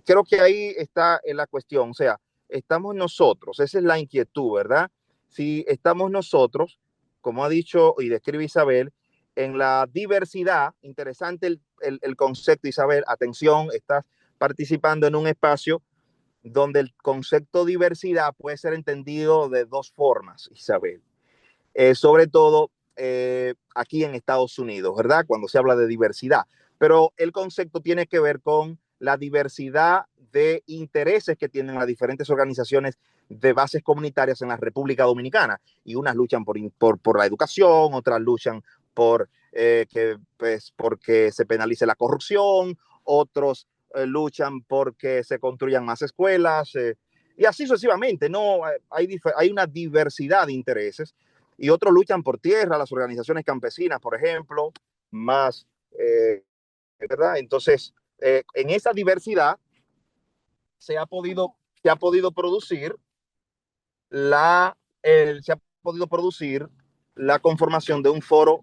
creo que ahí está la cuestión. O sea, estamos nosotros, esa es la inquietud, ¿verdad? Si estamos nosotros, como ha dicho y describe Isabel, en la diversidad. Interesante el concepto, Isabel. Atención, estás participando en un espacio donde el concepto diversidad puede ser entendido de dos formas, Isabel. Sobre todo aquí en Estados Unidos, ¿verdad? Cuando se habla de diversidad. Pero el concepto tiene que ver con la diversidad de intereses que tienen las diferentes organizaciones de bases comunitarias en la República Dominicana. Y unas luchan por la educación, otras luchan por porque se penalice la corrupción, otros luchan porque se construyan más escuelas, y así sucesivamente. No, hay una diversidad de intereses, y otros luchan por tierra, las organizaciones campesinas, por ejemplo, más, ¿verdad? Entonces, en esa diversidad se ha podido producir se ha podido producir la conformación de un foro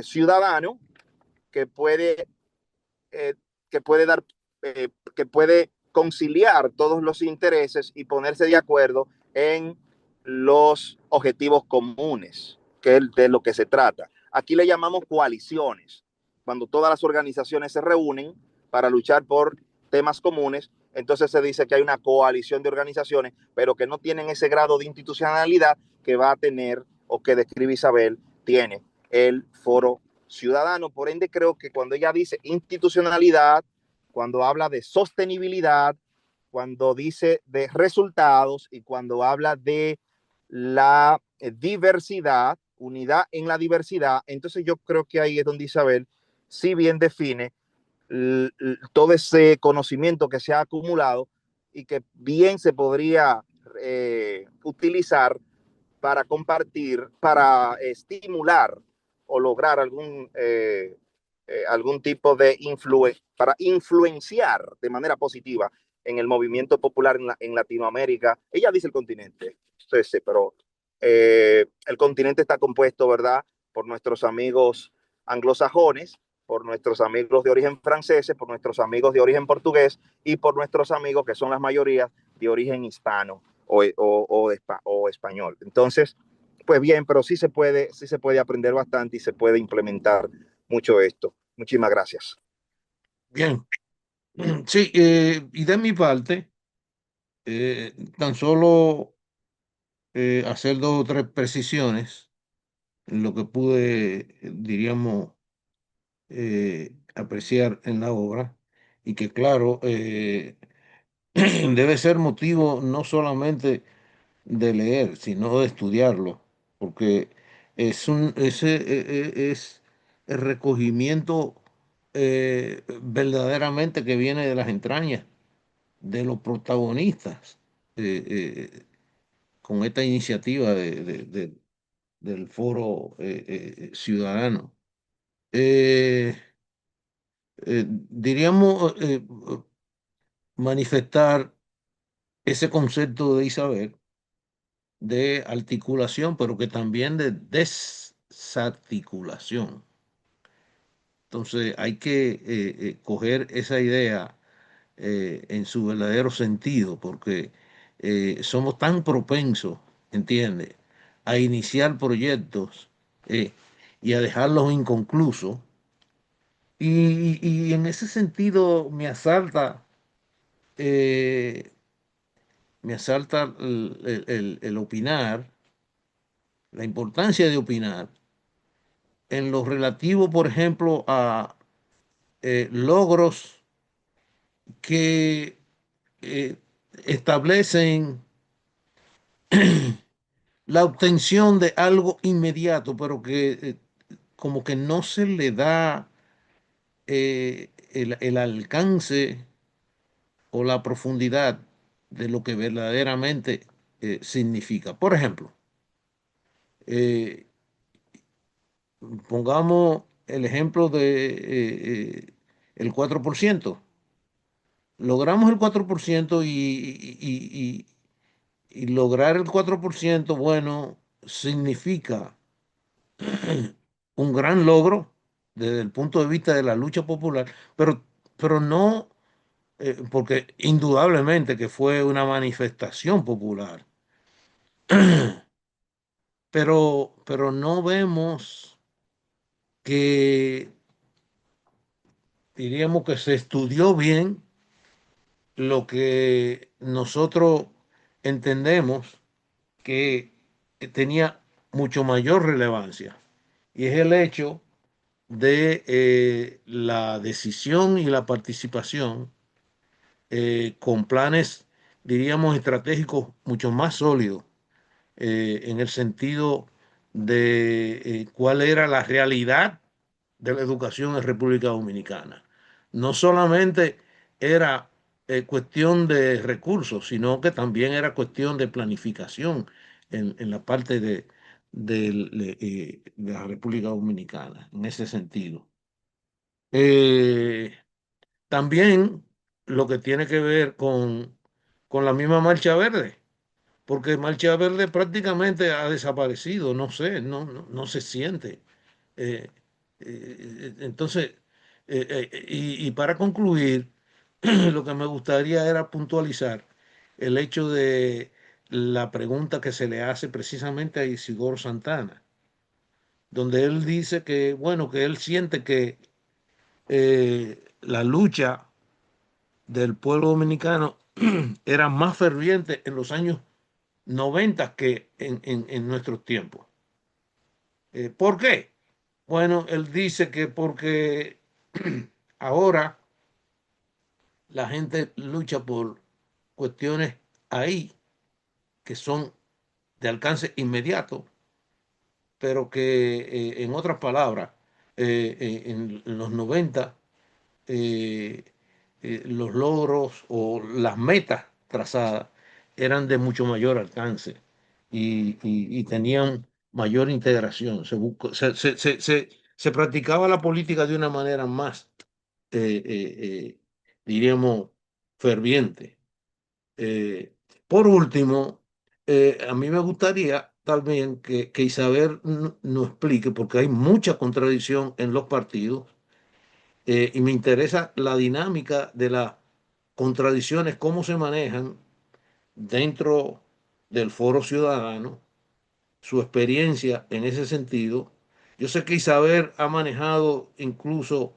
ciudadano que puede, eh, que puede dar, que puede conciliar todos los intereses y ponerse de acuerdo en los objetivos comunes, que es de lo que se trata. Aquí le llamamos coaliciones, cuando todas las organizaciones se reúnen para luchar por temas comunes. Entonces se dice que hay una coalición de organizaciones, pero que no tienen ese grado de institucionalidad que va a tener, o que describe Isabel, tiene el foro ciudadano. Por ende, creo que cuando ella dice institucionalidad, cuando habla de sostenibilidad, cuando dice de resultados, y cuando habla de la diversidad, unidad en la diversidad, entonces yo creo que ahí es donde Isabel sí bien define todo ese conocimiento que se ha acumulado y que bien se podría utilizar para compartir, para estimular o lograr algún tipo de para influenciar de manera positiva en el movimiento popular en Latinoamérica. Ella dice el continente, sí, pero el continente está compuesto, ¿verdad?, por nuestros amigos anglosajones, por nuestros amigos de origen franceses, por nuestros amigos de origen portugués, y por nuestros amigos, que son las mayorías, de origen hispano o español. Entonces, pues bien, pero sí se puede aprender bastante y se puede implementar mucho esto. Muchísimas gracias. Bien. Sí, y de mi parte, tan solo hacer 2 o 3 precisiones lo que pude, diríamos, apreciar en la obra, y que claro, debe ser motivo no solamente de leer, sino de estudiarlo, porque es el recogimiento verdaderamente que viene de las entrañas de los protagonistas con esta iniciativa del foro ciudadano. Eh, diríamos, manifestar ese concepto de Isabel de articulación, pero que también de desarticulación. Entonces hay que coger esa idea en su verdadero sentido, porque somos tan propensos, ¿entiendes?, a iniciar proyectos eh, y a dejarlos inconclusos. Y en ese sentido eh, me asalta el opinar, la importancia de opinar en lo relativo, por ejemplo, a logros que eh, establecen la obtención de algo inmediato, pero que como que no se le da el alcance o la profundidad de lo que verdaderamente significa. Por ejemplo, eh, pongamos el ejemplo de el 4%. Logramos el 4% y lograr el 4%, bueno, significa un gran logro desde el punto de vista de la lucha popular, pero no, porque indudablemente que fue una manifestación popular, pero no vemos que, diríamos que se estudió bien lo que nosotros entendemos que tenía mucho mayor relevancia, y es el hecho de la decisión y la participación con planes, diríamos, estratégicos mucho más sólidos en el sentido de cuál era la realidad de la educación en República Dominicana. No solamente era cuestión de recursos, sino que también era cuestión de planificación en la parte de la República Dominicana, en ese sentido. Eh, también lo que tiene que ver con la misma Marcha Verde, porque Marcha Verde prácticamente ha desaparecido, no sé, no se siente. Eh, entonces, y para concluir, lo que me gustaría era puntualizar el hecho de la pregunta que se le hace precisamente a Isidoro Santana, donde él dice que, bueno, que él siente que la lucha del pueblo dominicano era más ferviente en los años 90 que en nuestros tiempos. ¿Por qué? Bueno, él dice que porque ahora la gente lucha por cuestiones ahí que son de alcance inmediato, pero que en otras palabras, en los 90 eh, los logros o las metas trazadas eran de mucho mayor alcance y tenían mayor integración. Se practicaba la política de una manera más, eh, eh, eh, diríamos, ferviente. Eh, por último, a mí me gustaría también que Isabel nos explique, porque hay mucha contradicción en los partidos, y me interesa la dinámica de las contradicciones, cómo se manejan dentro del foro ciudadano, su experiencia en ese sentido. Yo sé que Isabel ha manejado incluso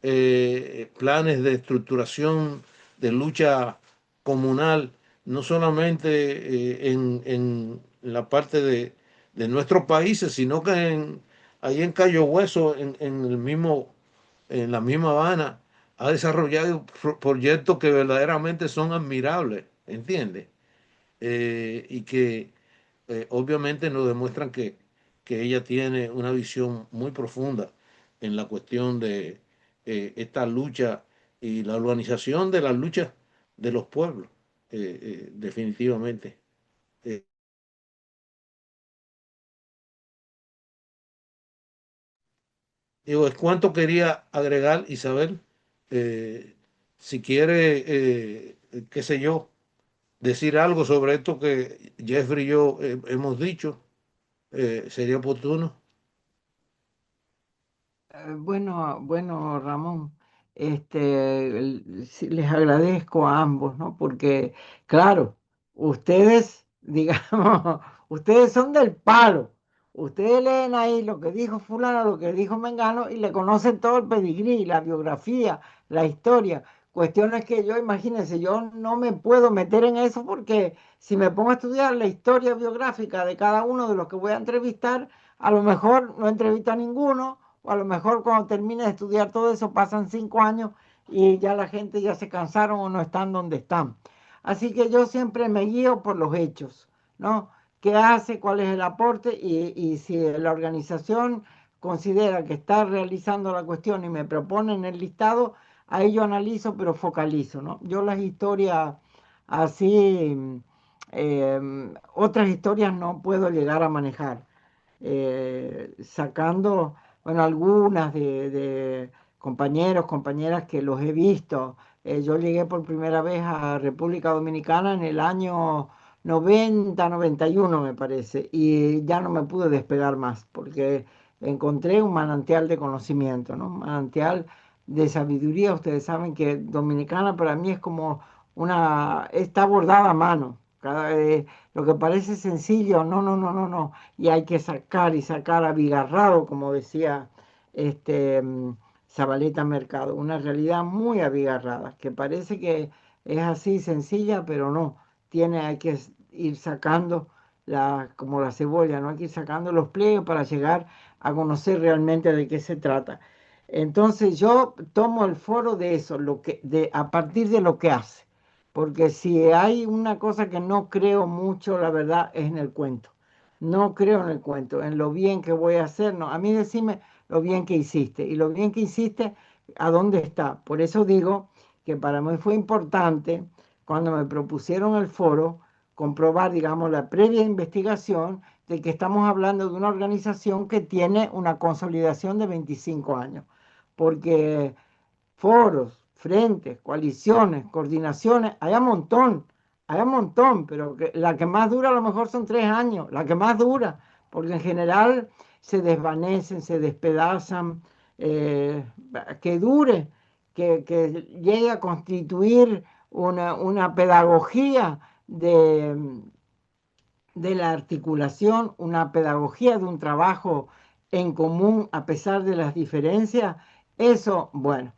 planes de estructuración de lucha comunal, no solamente en la parte de nuestros países, sino que ahí en Cayo Hueso, en la misma Habana, ha desarrollado proyectos que verdaderamente son admirables, ¿entiendes? Y que obviamente nos demuestran que ella tiene una visión muy profunda en la cuestión de esta lucha y la organización de las luchas de los pueblos, definitivamente. Eh, Digo, es cuanto quería agregar, Isabel, eh, si quiere, qué sé yo, decir algo sobre esto que Jeffrey y yo hemos dicho, sería oportuno. Bueno, Ramón, sí, les agradezco a ambos, ¿no? Porque, claro, ustedes, digamos, ustedes son del palo. Ustedes leen ahí lo que dijo fulano, lo que dijo Mengano y le conocen todo el pedigrí, la biografía, la historia. Cuestiones que yo, imagínense, yo no me puedo meter en eso porque si me pongo a estudiar la historia biográfica de cada uno de los que voy a entrevistar, a lo mejor no entrevisto a ninguno o a lo mejor cuando termine de estudiar todo eso pasan 5 años y ya la gente ya se cansaron o no están donde están. Así que yo siempre me guío por los hechos, ¿no? ¿Qué hace? ¿Cuál es el aporte? Y si la organización considera que está realizando la cuestión y me proponen el listado, ahí yo analizo, pero focalizo, ¿no? Yo las historias así, otras historias no puedo llegar a manejar sacando, bueno, algunas de compañeros, compañeras que los he visto. Yo llegué por primera vez a República Dominicana en el año 90, 91 me parece, y ya no me pude despegar más porque encontré un manantial de conocimiento, ¿no? Un manantial de sabiduría. Ustedes saben que Dominicana para mí es como está bordada a mano. Lo que parece sencillo, no, no, no, no, no, y hay que sacar y sacar abigarrado, como decía este Zabaleta Mercado, una realidad muy abigarrada, que parece que es así sencilla, pero no, hay que ir sacando como la cebolla, ¿no? Hay que ir sacando los pliegues para llegar a conocer realmente de qué se trata. Entonces yo tomo el foro de eso, a partir de lo que hace, porque si hay una cosa que no creo mucho, la verdad, es en el cuento. No creo en el cuento, en lo bien que voy a hacer, no. A mí decime lo bien que hiciste. Y lo bien que hiciste, ¿a dónde está? Por eso digo que para mí fue importante, cuando me propusieron el foro, comprobar, digamos, la previa investigación de que estamos hablando de una organización que tiene una consolidación de 25 años. Porque foros, frentes, coaliciones, coordinaciones, hay un montón, pero la que más dura a lo mejor son 3 años, la que más dura, porque en general se desvanecen, se despedazan, eh, que dure, que llegue a constituir una pedagogía de la articulación, una pedagogía de un trabajo en común a pesar de las diferencias, eso, bueno,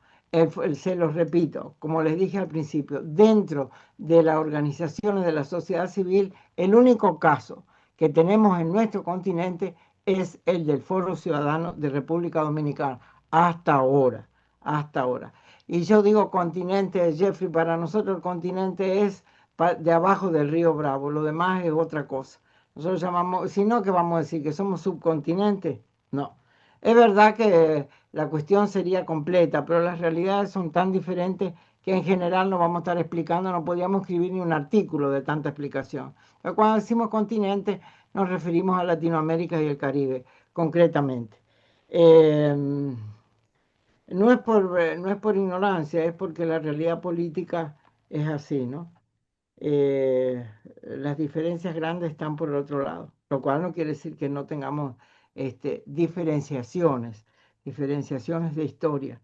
se los repito, como les dije al principio, dentro de las organizaciones de la sociedad civil, el único caso que tenemos en nuestro continente es el del Foro Ciudadano de República Dominicana, hasta ahora, hasta ahora. Y yo digo continente, Jeffrey, para nosotros el continente es de abajo del río Bravo, lo demás es otra cosa. Nosotros llamamos, si no, ¿qué vamos a decir? ¿Que somos subcontinente? No. Es verdad que la cuestión sería completa, pero las realidades son tan diferentes que en general no vamos a estar explicando, no podríamos escribir ni un artículo de tanta explicación. Pero cuando decimos continente, nos referimos a Latinoamérica y el Caribe, concretamente. Eh, no es por ignorancia, es porque la realidad política es así, ¿no? Las diferencias grandes están por el otro lado, lo cual no quiere decir que no tengamos diferenciaciones de historia.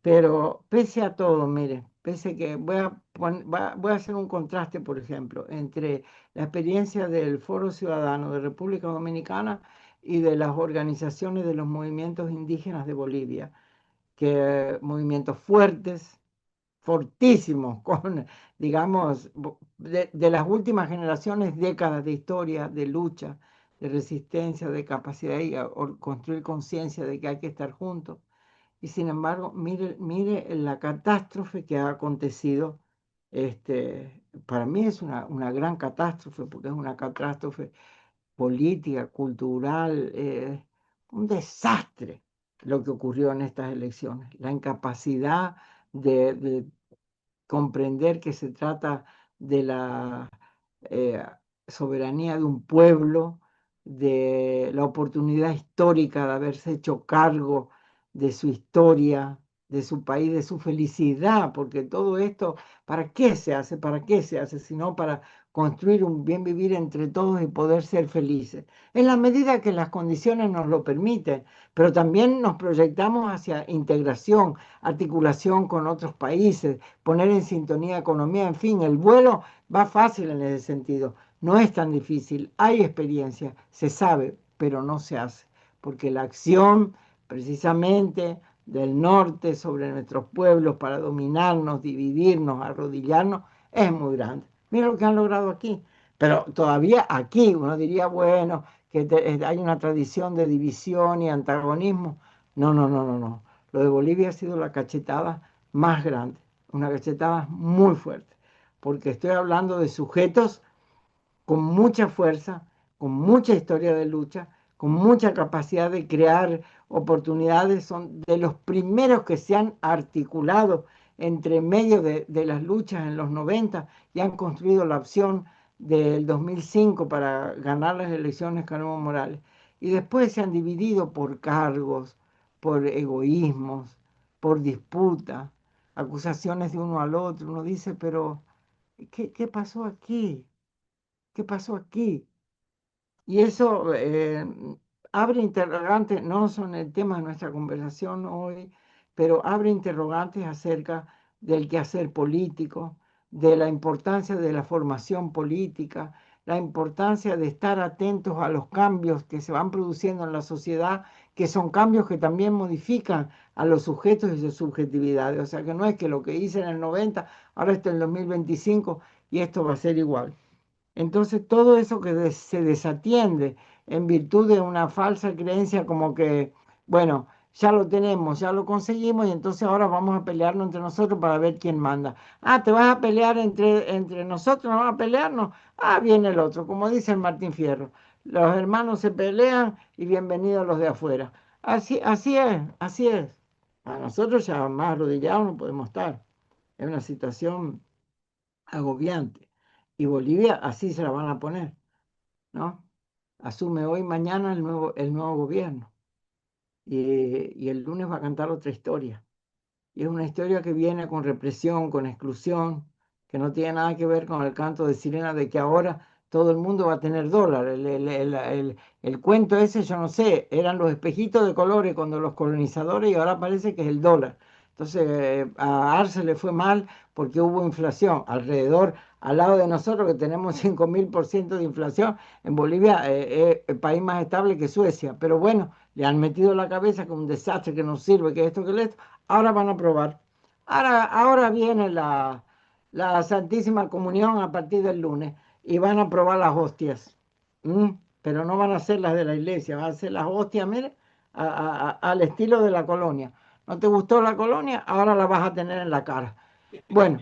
Pero pese a todo, mire, pese que voy a hacer un contraste, por ejemplo, entre la experiencia del Foro Ciudadano de República Dominicana y de las organizaciones de los movimientos indígenas de Bolivia, que movimientos fuertes, fortísimos, con, digamos, de las últimas generaciones, décadas de historia, de lucha, de resistencia, de capacidad y construir conciencia de que hay que estar juntos. Y sin embargo, mire la catástrofe que ha acontecido. Para mí es una gran catástrofe, porque es una catástrofe política, cultural, un desastre lo que ocurrió en estas elecciones. La incapacidad de comprender que se trata de la eh, soberanía de un pueblo, de la oportunidad histórica de haberse hecho cargo de su historia, de su país, de su felicidad, porque todo esto, ¿para qué se hace? ¿Para qué se hace? Sino para construir un bien vivir entre todos y poder ser felices. En la medida que las condiciones nos lo permiten, pero también nos proyectamos hacia integración, articulación con otros países, poner en sintonía economía, en fin, el vuelo va fácil en ese sentido. No es tan difícil, hay experiencia, se sabe, pero no se hace, porque la acción precisamente del norte sobre nuestros pueblos para dominarnos, dividirnos, arrodillarnos, es muy grande. Mira lo que han logrado aquí. Pero todavía aquí uno diría, bueno, que hay una tradición de división y antagonismo. No, no, no, no, no. Lo de Bolivia ha sido la cachetada más grande, una cachetada muy fuerte, porque estoy hablando de sujetos con mucha fuerza, con mucha historia de lucha, con mucha capacidad de crear oportunidades, son de los primeros que se han articulado entre medio de las luchas en los 90 y han construido la opción del 2005 para ganar las elecciones con Evo Morales. Y después se han dividido por cargos, por egoísmos, por disputa, acusaciones de uno al otro. Uno dice, pero ¿qué pasó aquí? ¿Qué pasó aquí? Y eso abre interrogantes, no son el tema de nuestra conversación hoy, pero abre interrogantes acerca del quehacer político, de la importancia de la formación política, la importancia de estar atentos a los cambios que se van produciendo en la sociedad, que son cambios que también modifican a los sujetos y sus subjetividades. O sea que no es que lo que hice en el 90, ahora está en el 2025 y esto va a ser igual. Entonces todo eso que se desatiende en virtud de una falsa creencia como que, bueno, ya lo tenemos, ya lo conseguimos y entonces ahora vamos a pelearnos entre nosotros para ver quién manda. Ah, ¿te vas a pelear entre nosotros? ¿No vamos a pelearnos? Ah, viene el otro, como dice el Martín Fierro. Los hermanos se pelean y bienvenidos los de afuera. Así es, así es. A nosotros ya más arrodillados no podemos estar. Es una situación agobiante. Y Bolivia así se la van a poner, ¿no? Asume hoy, mañana el nuevo gobierno. Y el lunes va a cantar otra historia. Y es una historia que viene con represión, con exclusión, que no tiene nada que ver con el canto de sirena de que ahora todo el mundo va a tener dólar. El cuento ese, yo no sé, eran los espejitos de colores cuando los colonizadores y ahora parece que es el dólar. Entonces a Arce le fue mal porque hubo inflación alrededor, al lado de nosotros que tenemos 5.000% de inflación. En Bolivia es el país más estable que Suecia. Pero bueno, le han metido la cabeza que un desastre, que no sirve, que esto, que esto. Ahora van a probar. Ahora viene la Santísima Comunión a partir del lunes y van a probar las hostias. ¿Mm? Pero no van a ser las de la iglesia, van a ser las hostias, mire, al estilo de la colonia. ¿No te gustó la colonia? Ahora la vas a tener en la cara. Bueno,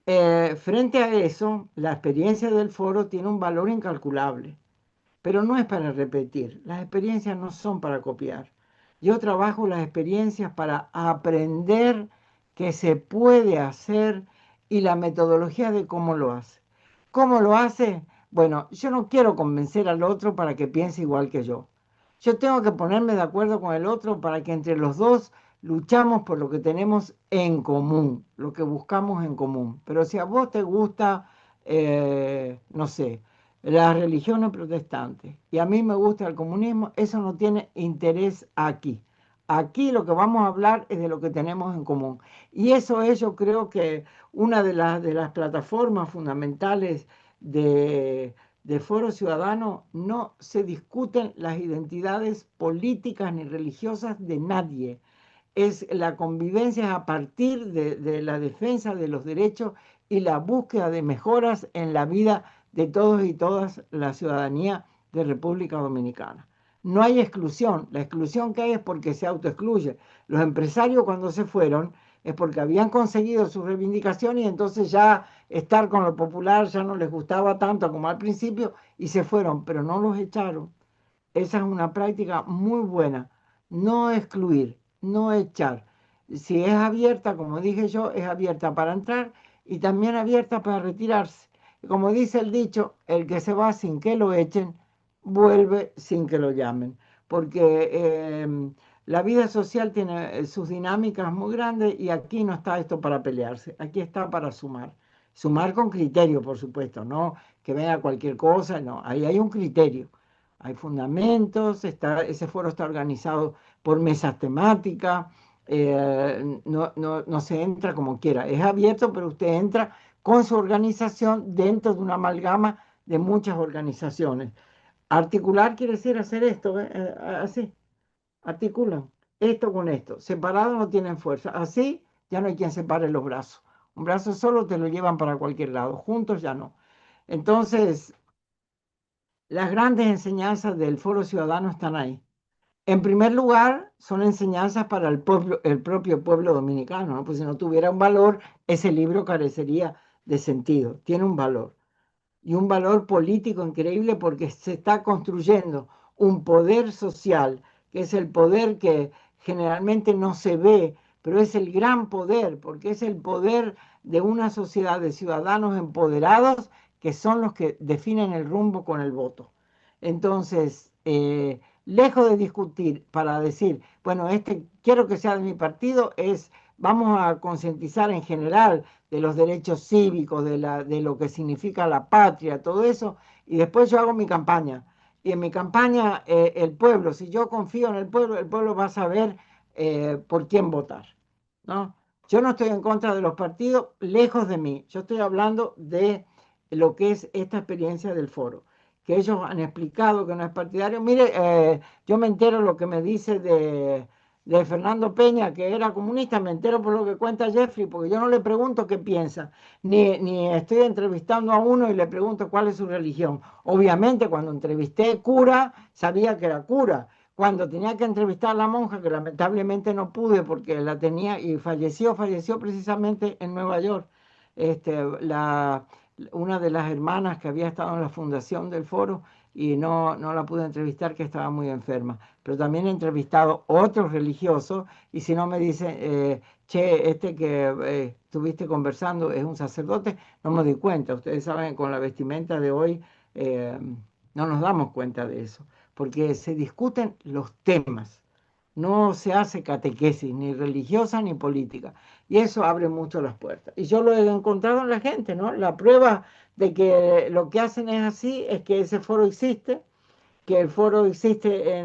frente a eso, la experiencia del foro tiene un valor incalculable. Pero no es para repetir, las experiencias no son para copiar. Yo trabajo las experiencias para aprender que se puede hacer y la metodología de cómo lo hace. ¿Cómo lo hace? Bueno, yo no quiero convencer al otro para que piense igual que yo. Yo tengo que ponerme de acuerdo con el otro para que entre los dos luchamos por lo que tenemos en común, lo que buscamos en común. Pero si a vos te gusta, no sé, las religiones protestantes y a mí me gusta el comunismo, eso no tiene interés aquí. Aquí lo que vamos a hablar es de lo que tenemos en común. Y eso es, yo creo que una de las plataformas fundamentales de Foro Ciudadano. No se discuten las identidades políticas ni religiosas de nadie. Es la convivencia a partir de la defensa de los derechos y la búsqueda de mejoras en la vida de todos y todas la ciudadanía de República Dominicana. No hay exclusión, la exclusión que hay es porque se autoexcluye. Los empresarios cuando se fueron es porque habían conseguido su reivindicación y entonces ya estar con lo popular ya no les gustaba tanto como al principio y se fueron, pero no los echaron. Esa es una práctica muy buena. No excluir, no echar. Si es abierta, como dije yo, es abierta para entrar y también abierta para retirarse. Como dice el dicho, el que se va sin que lo echen, vuelve sin que lo llamen. Porque la vida social tiene sus dinámicas muy grandes y aquí no está esto para pelearse, aquí está para sumar. Sumar con criterio, por supuesto, no que venga cualquier cosa, no, ahí hay un criterio. Hay fundamentos, ese foro está organizado por mesas temáticas, no se entra como quiera, es abierto, pero usted entra con su organización dentro de una amalgama de muchas organizaciones. Articular quiere decir hacer esto, así, articulan esto con esto, separados no tienen fuerza, así ya no hay quien separe los brazos. Un brazo solo te lo llevan para cualquier lado, juntos ya no. Entonces, las grandes enseñanzas del Foro Ciudadano están ahí. En primer lugar, son enseñanzas para el propio pueblo dominicano, ¿no? Pues si no tuviera un valor, ese libro carecería de sentido. Tiene un valor. Y un valor político increíble porque se está construyendo un poder social, que es el poder que generalmente no se ve, pero es el gran poder, porque es el poder de una sociedad de ciudadanos empoderados que son los que definen el rumbo con el voto. Entonces, lejos de discutir para decir, bueno, este quiero que sea de mi partido, vamos a concientizar en general de los derechos cívicos, de lo que significa la patria, todo eso, y después yo hago mi campaña. Y en mi campaña, el pueblo, si yo confío en el pueblo va a saber por quién votar, ¿no? Yo no estoy en contra de los partidos, lejos de mí. Yo estoy hablando de lo que es esta experiencia del foro, que ellos han explicado que no es partidario. Mire, yo me entero lo que me dice de Fernando Peña, que era comunista, me entero por lo que cuenta Jeffrey, porque yo no le pregunto qué piensa, ni estoy entrevistando a uno y le pregunto cuál es su religión. Obviamente, cuando entrevisté cura, sabía que era cura. Cuando tenía que entrevistar a la monja, que lamentablemente no pude porque la tenía y falleció precisamente en Nueva York. Una de las hermanas que había estado en la fundación del foro y no la pude entrevistar, que estaba muy enferma. Pero también he entrevistado otros religiosos y si no me dicen, che, este que estuviste conversando es un sacerdote, no me doy cuenta. Ustedes saben que con la vestimenta de hoy no nos damos cuenta de eso, porque se discuten los temas. No se hace catequesis ni religiosa ni política. Y eso abre mucho las puertas. Y yo lo he encontrado en la gente, ¿no? La prueba de que lo que hacen es así es que ese foro existe, que el foro existe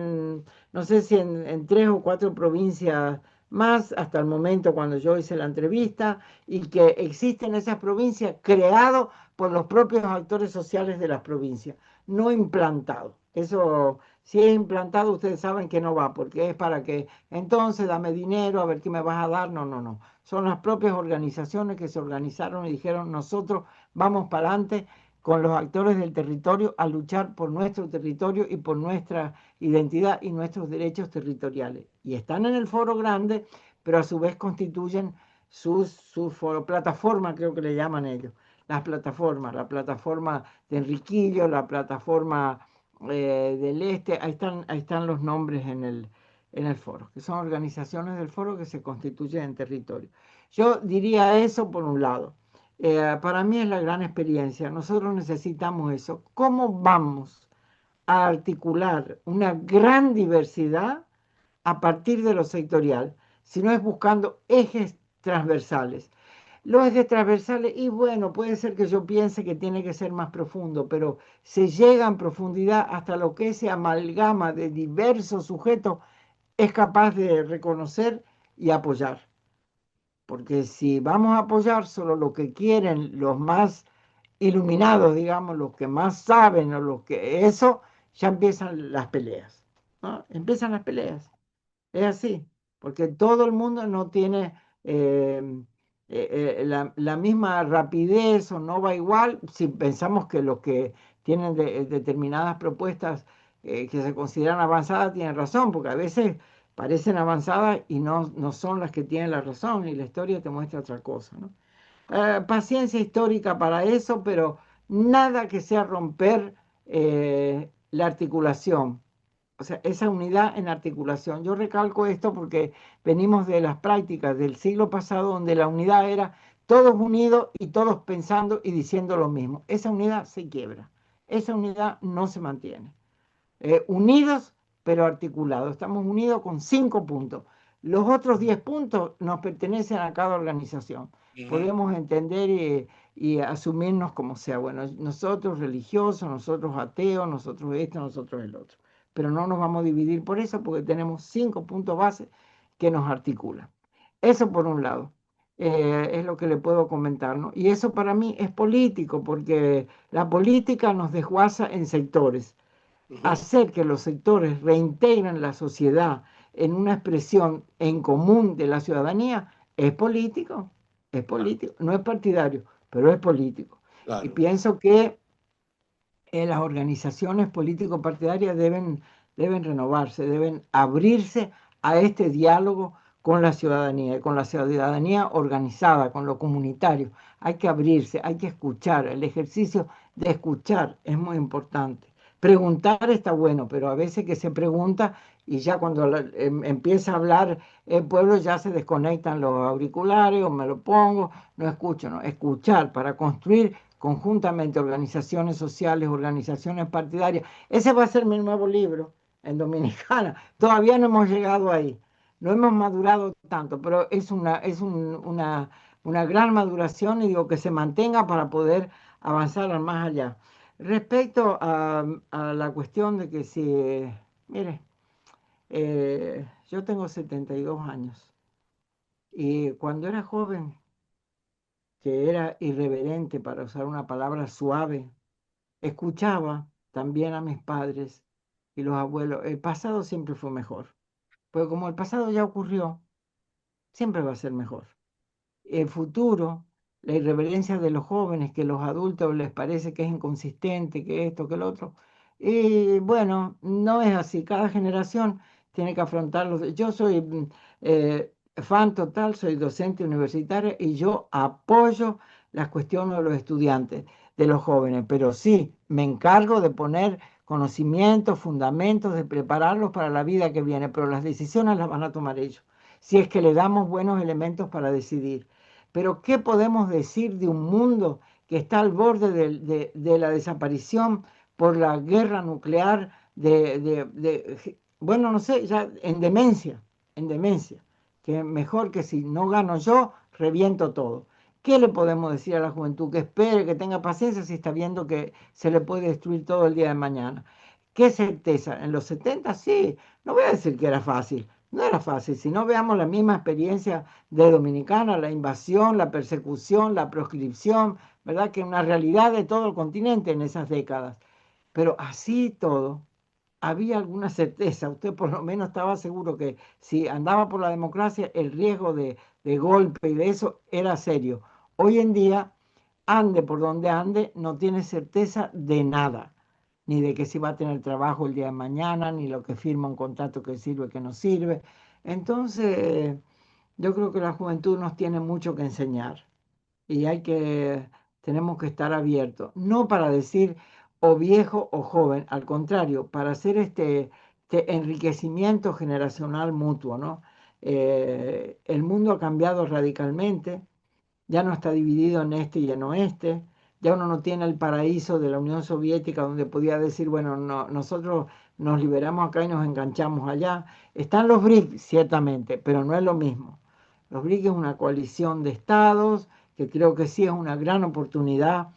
no sé si en 3 o 4 provincias más, hasta el momento cuando yo hice la entrevista, y que existen esas provincias creados por los propios actores sociales de las provincias, no implantado. Eso, si es implantado, ustedes saben que no va, porque es para que entonces dame dinero, a ver qué me vas a dar. No, no, no. Son las propias organizaciones que se organizaron y dijeron, nosotros vamos para adelante con los actores del territorio a luchar por nuestro territorio y por nuestra identidad y nuestros derechos territoriales. Y están en el foro grande, pero a su vez constituyen su foro, plataforma, creo que le llaman ellos, las plataformas, la plataforma de Enriquillo, la plataforma del Este, ahí están los nombres en el foro, que son organizaciones del foro que se constituyen en territorio. Yo diría eso por un lado. Para mí es la gran experiencia. Nosotros necesitamos eso. ¿Cómo vamos a articular una gran diversidad a partir de lo sectorial? Si no es buscando ejes transversales. Los ejes transversales, y bueno, puede ser que yo piense que tiene que ser más profundo, pero se llega en profundidad hasta lo que ese amalgama de diversos sujetos es capaz de reconocer y apoyar. Porque si vamos a apoyar solo lo que quieren los más iluminados, digamos, los que más saben o los que eso, ya empiezan las peleas, ¿no? Empiezan las peleas. Es así, porque todo el mundo no tiene la misma rapidez o no va igual si pensamos que los que tienen determinadas propuestas que se consideran avanzadas, tienen razón, porque a veces parecen avanzadas y no son las que tienen la razón, y la historia te muestra otra cosa, ¿no? Paciencia histórica para eso, pero nada que sea romper la articulación, o sea, esa unidad en articulación. Yo recalco esto porque venimos de las prácticas del siglo pasado donde la unidad era todos unidos y todos pensando y diciendo lo mismo. Esa unidad se quiebra, esa unidad no se mantiene. Unidos pero articulados. Estamos unidos con 5 puntos. Los otros 10 puntos nos pertenecen a cada organización. Podemos entender y asumirnos como sea. Bueno, nosotros religiosos, nosotros ateos, nosotros esto, nosotros el otro. Pero no nos vamos a dividir por eso, porque tenemos 5 puntos base que nos articulan. Eso por un lado. Es lo que le puedo comentar, ¿no? Y eso para mí es político, porque la política nos desguaza en sectores. Hacer que los sectores reintegren la sociedad en una expresión en común de la ciudadanía es político, no es partidario, pero es político. Claro. Y pienso que las organizaciones político-partidarias deben renovarse, deben abrirse a este diálogo con la ciudadanía, y con la ciudadanía organizada, con lo comunitario. Hay que abrirse, hay que escuchar. El ejercicio de escuchar es muy importante. Preguntar está bueno, pero a veces que se pregunta y ya cuando empieza a hablar el pueblo ya se desconectan los auriculares o me lo pongo, no escucho, no. Escuchar para construir conjuntamente organizaciones sociales, organizaciones partidarias. Ese va a ser mi nuevo libro en Dominicana. Todavía no hemos llegado ahí, no hemos madurado tanto, pero es una gran maduración y digo que se mantenga para poder avanzar más allá. Respecto a la cuestión de que si, mire, yo tengo 72 años y cuando era joven, que era irreverente para usar una palabra suave, escuchaba también a mis padres y los abuelos. El pasado siempre fue mejor, pero como el pasado ya ocurrió, siempre va a ser mejor. El futuro, la irreverencia de los jóvenes, que los adultos les parece que es inconsistente, que esto, que lo otro. Y bueno, no es así. Cada generación tiene que afrontarlo. Yo soy fan total, soy docente universitaria y yo apoyo las cuestiones de los estudiantes, de los jóvenes, pero sí me encargo de poner conocimientos, fundamentos, de prepararlos para la vida que viene, pero las decisiones las van a tomar ellos, si es que le damos buenos elementos para decidir. Pero ¿qué podemos decir de un mundo que está al borde de la desaparición por la guerra nuclear, bueno, no sé, ya en demencia, que mejor que si no gano yo, reviento todo? ¿Qué le podemos decir a la juventud? Que espere, que tenga paciencia si está viendo que se le puede destruir todo el día de mañana. ¿Qué certeza? En los 70 sí, no voy a decir que era fácil, no era fácil. Si no veamos la misma experiencia de Dominicana, la invasión, la persecución, la proscripción, ¿verdad? Que una realidad de todo el continente en esas décadas. Pero así todo, había alguna certeza. Usted por lo menos estaba seguro que si andaba por la democracia, el riesgo de golpe y de eso era serio. Hoy en día, ande por donde ande, no tiene certeza de nada, ni de que si va a tener trabajo el día de mañana, ni lo que firma un contrato que sirve, que no sirve. Entonces, yo creo que la juventud nos tiene mucho que enseñar y tenemos que estar abiertos, no para decir o viejo o joven, al contrario, para hacer este enriquecimiento generacional mutuo, ¿no? El mundo ha cambiado radicalmente, ya no está dividido en este y en oeste, ya uno no tiene el paraíso de la Unión Soviética donde podía decir, bueno, no, nosotros nos liberamos acá y nos enganchamos allá. Están los BRICS, ciertamente, pero no es lo mismo. Los BRICS es una coalición de estados que creo que sí es una gran oportunidad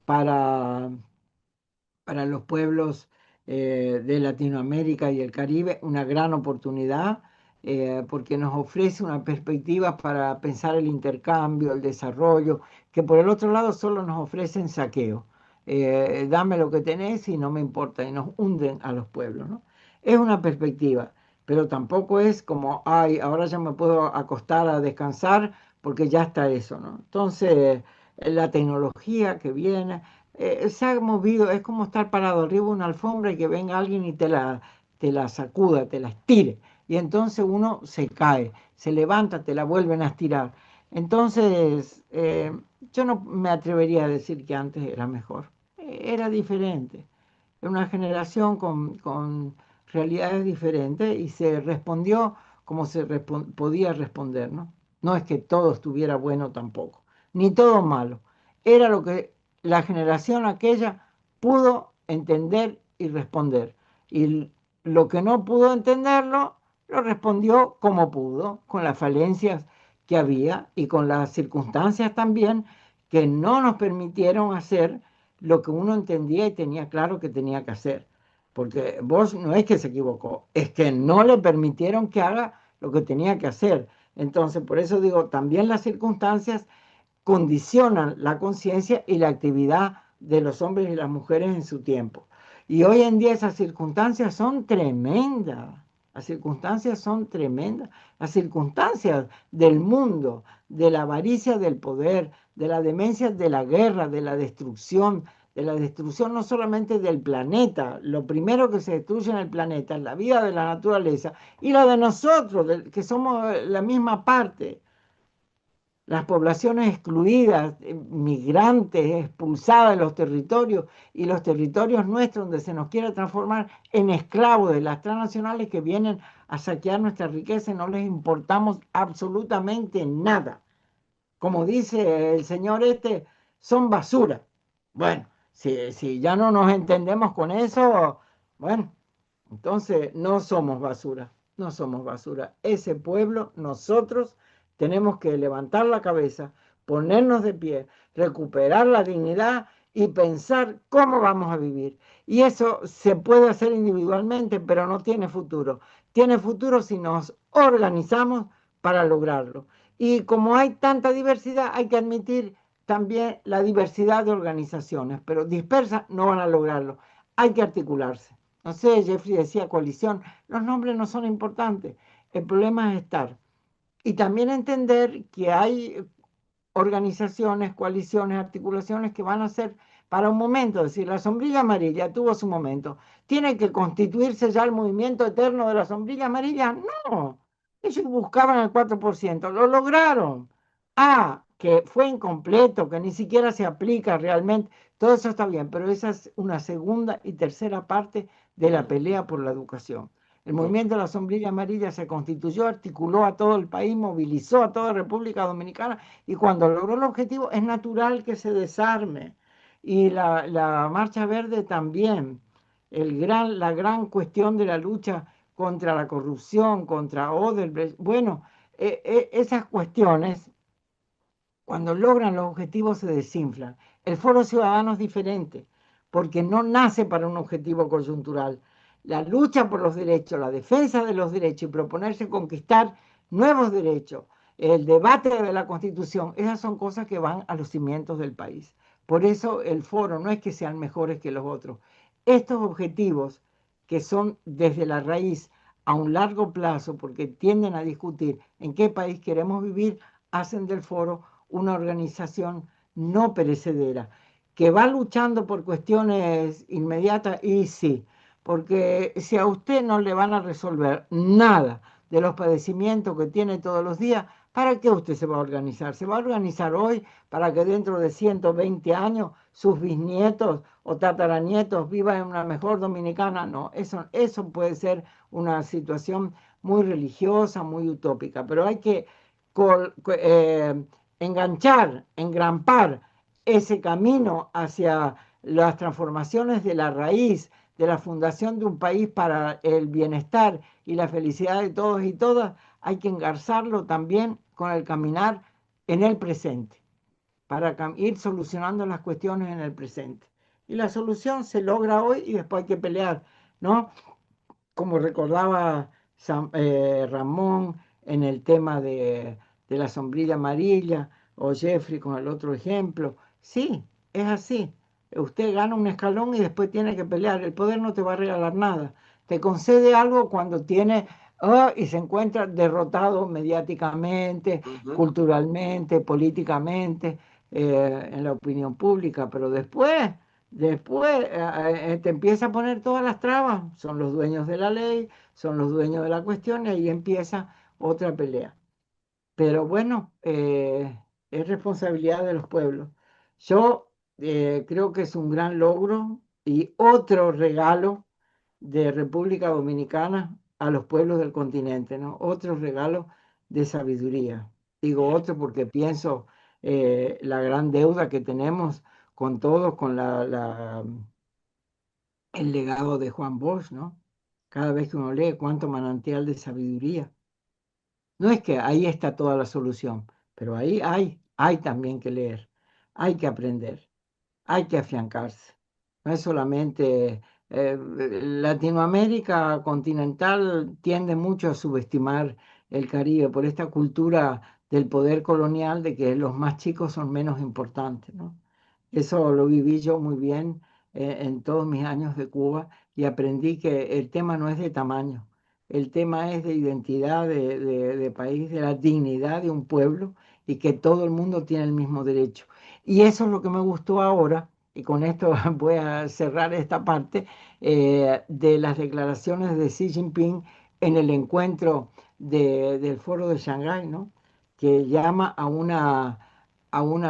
para, para los pueblos de Latinoamérica y el Caribe, una gran oportunidad porque nos ofrece una perspectiva para pensar el intercambio, el desarrollo, que por el otro lado solo nos ofrecen saqueo. Dame lo que tenés y no me importa, y nos hunden a los pueblos, ¿no? Es una perspectiva, pero tampoco es como, ay, ahora ya me puedo acostar a descansar porque ya está eso, ¿no? Entonces, la tecnología que viene, se ha movido, es como estar parado arriba de una alfombra y que venga alguien y te la sacuda, te la estire. Y entonces uno se cae, se levanta, te la vuelven a estirar. Entonces, yo no me atrevería a decir que antes era mejor. Era diferente. Era una generación con realidades diferentes y se respondió como podía responder, ¿no? No es que todo estuviera bueno tampoco, ni todo malo. Era lo que la generación aquella pudo entender y responder. Y lo que no pudo entenderlo, lo respondió como pudo, con las falencias que había y con las circunstancias también que no nos permitieron hacer lo que uno entendía y tenía claro que tenía que hacer. Porque Bosch no es que se equivocó, es que no le permitieron que haga lo que tenía que hacer. Entonces, por eso digo, también las circunstancias condicionan la conciencia y la actividad de los hombres y las mujeres en su tiempo. Y hoy en día esas circunstancias son tremendas. Las circunstancias son tremendas. Las circunstancias del mundo, de la avaricia del poder, de la demencia de la guerra, de la destrucción no solamente del planeta. Lo primero que se destruye en el planeta es la vida de la naturaleza y la de nosotros, que somos la misma parte, las poblaciones excluidas, migrantes, expulsadas de los territorios y los territorios nuestros donde se nos quiere transformar en esclavos de las transnacionales que vienen a saquear nuestra riqueza y no les importamos absolutamente nada. Como dice el señor este, son basura. Bueno, si ya no nos entendemos con eso, bueno, entonces no somos basura, no somos basura. Ese pueblo, nosotros tenemos que levantar la cabeza, ponernos de pie, recuperar la dignidad y pensar cómo vamos a vivir. Y eso se puede hacer individualmente, pero no tiene futuro. Tiene futuro si nos organizamos para lograrlo. Y como hay tanta diversidad, hay que admitir también la diversidad de organizaciones, pero dispersas no van a lograrlo. Hay que articularse. No sé, Jeffrey decía coalición, los nombres no son importantes, el problema es estar. Y también entender que hay organizaciones, coaliciones, articulaciones que van a ser para un momento, es decir, la sombrilla amarilla tuvo su momento. ¿Tiene que constituirse ya el movimiento eterno de la sombrilla amarilla? No, ellos buscaban el 4%, lo lograron. Ah, que fue incompleto, que ni siquiera se aplica realmente, todo eso está bien, pero esa es una segunda y tercera parte de la pelea por la educación. El movimiento de la sombrilla amarilla se constituyó, articuló a todo el país, movilizó a toda República Dominicana y cuando logró el objetivo es natural que se desarme. Y la Marcha Verde también, la gran cuestión de la lucha contra la corrupción, contra Odebrecht, bueno, esas cuestiones, cuando logran los objetivos se desinflan. El Foro Ciudadano es diferente, porque no nace para un objetivo coyuntural. La lucha por los derechos, la defensa de los derechos y proponerse conquistar nuevos derechos, el debate de la Constitución, esas son cosas que van a los cimientos del país. Por eso el foro no es que sean mejores que los otros. Estos objetivos, que son desde la raíz a un largo plazo, porque tienden a discutir en qué país queremos vivir, hacen del foro una organización no perecedera, que va luchando por cuestiones inmediatas, y sí, porque si a usted no le van a resolver nada de los padecimientos que tiene todos los días, ¿para qué usted se va a organizar? ¿Se va a organizar hoy para que dentro de 120 años sus bisnietos o tataranietos vivan en una mejor dominicana? No, eso puede ser una situación muy religiosa, muy utópica, pero hay que enganchar, engrampar ese camino hacia las transformaciones de la raíz, de la fundación de un país para el bienestar y la felicidad de todos y todas, hay que engarzarlo también con el caminar en el presente, para ir solucionando las cuestiones en el presente. Y la solución se logra hoy y después hay que pelear, ¿no? Como recordaba Ramón en el tema de la sombrilla amarilla, o Jeffrey con el otro ejemplo. Sí, es así. Usted gana un escalón y después tiene que pelear. El poder no te va a regalar nada. Te concede algo cuando tiene y se encuentra derrotado mediáticamente, culturalmente, políticamente. en la opinión pública, pero después te empieza a poner todas las trabas, son los dueños de la ley, son los dueños de la cuestión y ahí empieza otra pelea. Pero bueno, es responsabilidad de los pueblos. Yo creo que es un gran logro y otro regalo de República Dominicana a los pueblos del continente, ¿no? Otro regalo de sabiduría. Digo Bien. otro porque pienso la gran deuda que tenemos con todos, con el legado de Juan Bosch, ¿no? Cada vez que uno lee cuánto manantial de sabiduría. No es que ahí está toda la solución, pero ahí hay también que leer, hay que aprender, hay que afiancarse. No es solamente Latinoamérica continental tiende mucho a subestimar el Caribe por esta cultura del poder colonial de que los más chicos son menos importantes, ¿no? Eso lo viví yo muy bien en todos mis años de Cuba y aprendí que el tema no es de tamaño, el tema es de identidad de país, de la dignidad de un pueblo y que todo el mundo tiene el mismo derecho. Y eso es lo que me gustó ahora, y con esto voy a cerrar esta parte, de las declaraciones de Xi Jinping en el encuentro del Foro de Shanghái, ¿no? Que llama a una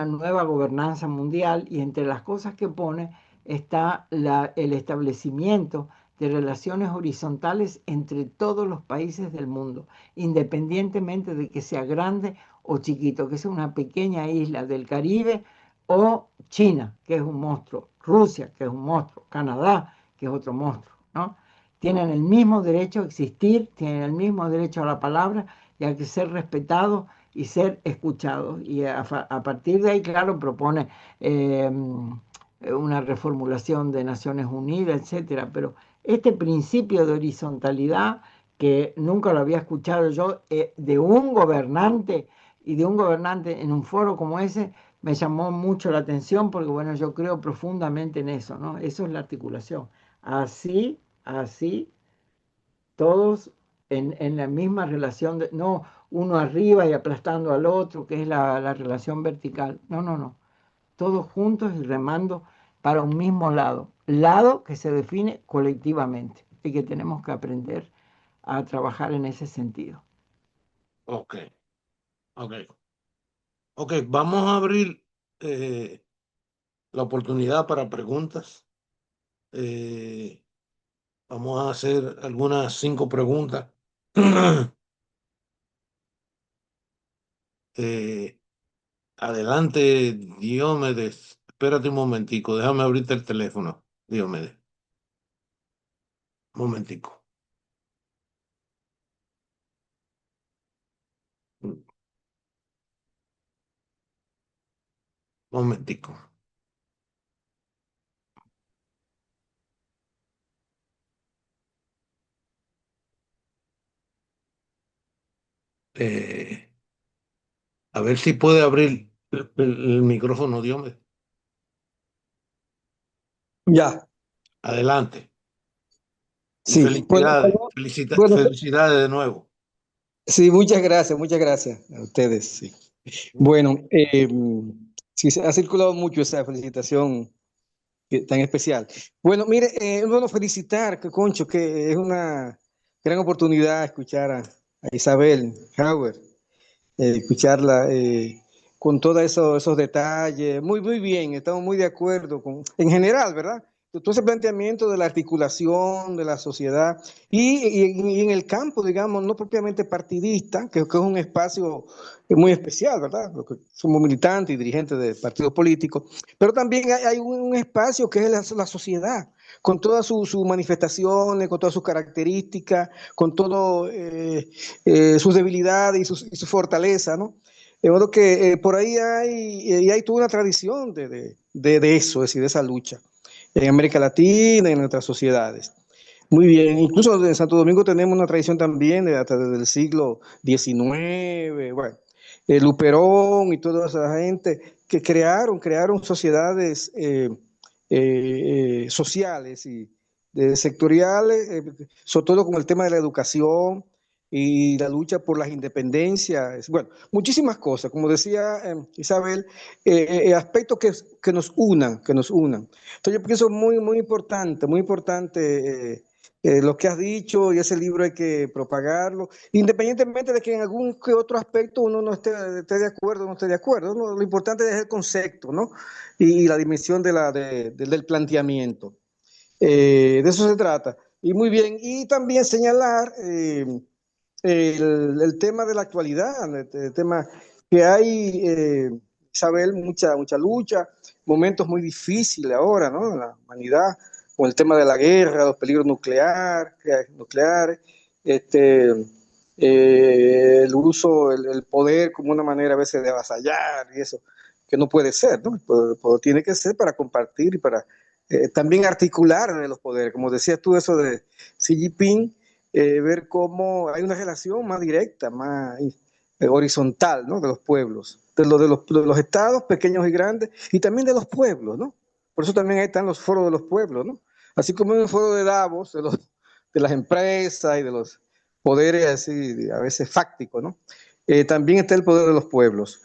nueva gobernanza mundial y entre las cosas que pone está el establecimiento de relaciones horizontales entre todos los países del mundo, independientemente de que sea grande o chiquito, que sea una pequeña isla del Caribe o China, que es un monstruo, Rusia, que es un monstruo, Canadá, que es otro monstruo, ¿no? Tienen el mismo derecho a existir, tienen el mismo derecho a la palabra y a que ser respetados y ser escuchados. Y a partir de ahí, claro, propone una reformulación de Naciones Unidas, etcétera. Pero este principio de horizontalidad, que nunca lo había escuchado yo de un gobernante y de un gobernante en un foro como ese, me llamó mucho la atención porque, bueno, yo creo profundamente en eso, ¿no? Eso es la articulación. Así, todos en la misma relación, no uno arriba y aplastando al otro, que es la relación vertical. No, no, no. Todos juntos y remando para un mismo lado que se define colectivamente y que tenemos que aprender a trabajar en ese sentido. Ok, ok. Ok, vamos a abrir eh, la oportunidad para preguntas. Eh, Vamos a hacer algunas 5 preguntas. Eh, Adelante, Diomedes. Espérate un momentico, déjame abrirte el teléfono, Diomedes. Momentico, momentico. Eh, a ver si puede abrir el micrófono, Diomedes. Ya, Adelante. Y sí. Bueno, felicidades, bueno, felicidades de nuevo. sí, muchas gracias a ustedes. Sí. Bueno, sí, se ha circulado mucho esa felicitación tan especial. Bueno, mire, bueno, felicitar, que Concho, que es una gran oportunidad escuchar a Isabel Hauer, escucharla con todos esos detalles. Muy, muy bien, estamos muy de acuerdo con, en general, ¿verdad? Todo ese planteamiento de la articulación de la sociedad y en el campo, digamos, no propiamente partidista, que es un espacio muy especial, ¿verdad? Porque somos militantes y dirigentes de partidos políticos, pero también hay un espacio que es la sociedad, con todas sus manifestaciones, con todas sus características, con todo sus debilidades y su fortaleza, ¿no? De modo que por ahí hay toda una tradición de eso, es decir, de esa lucha en América Latina y en nuestras sociedades. Muy bien, incluso en Santo Domingo tenemos una tradición también hasta desde el siglo XIX, bueno, Luperón y toda esa gente que crearon sociedades sociales y sectoriales, sobre todo con el tema de la educación, y la lucha por las independencias, bueno, muchísimas cosas, como decía Isabel, aspectos que nos unan, que nos unan. Entonces yo pienso muy importante lo que has dicho y ese libro hay que propagarlo, independientemente de que en algún que otro aspecto uno no esté de acuerdo o no esté de acuerdo, ¿no? Lo importante es el concepto, ¿no? Y la dimensión del planteamiento. De eso se trata. Y muy bien, y también señalar el tema de la actualidad, el tema que hay, Isabel, mucha lucha, momentos muy difíciles ahora, ¿no? En la humanidad, con el tema de la guerra, los peligros nucleares, este, el uso, el poder como una manera a veces de avasallar y eso, que no puede ser, ¿no? El poder tiene que ser para compartir y para también articular de los poderes, como decías tú, eso de Xi Jinping, ver cómo hay una relación más directa, más horizontal, ¿no? De los pueblos, de los estados pequeños y grandes, y también de los pueblos, ¿no? Por eso también ahí están los foros de los pueblos, ¿no? Así como en el foro de Davos, de las empresas y de los poderes así, a veces fácticos, ¿no? También está el poder de los pueblos.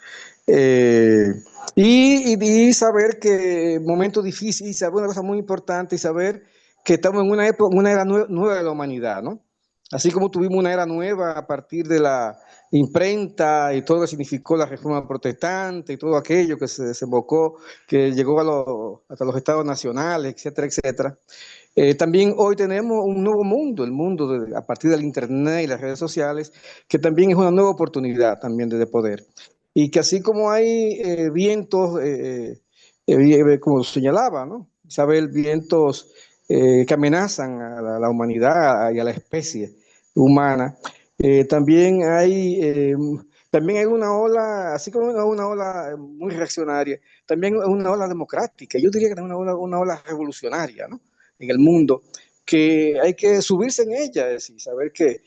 Eh, y saber que momentos difíciles, y saber una cosa muy importante, y saber que estamos en una época, una era nueva de la humanidad, ¿no? Así como tuvimos una era nueva a partir de la imprenta y todo lo que significó la reforma protestante y todo aquello que se desembocó, que llegó hasta los estados nacionales, etcétera, etcétera. También hoy tenemos un nuevo mundo, el mundo a partir del Internet y las redes sociales, que también es una nueva oportunidad también de poder. Y que así como hay vientos, como señalaba, ¿no? Isabel, vientos que amenazan a la humanidad y a la especie humana, también hay una ola, así como una ola muy reaccionaria, también una ola democrática, yo diría que también una ola revolucionaria, ¿no? En el mundo, que hay que subirse en ella, es decir, saber que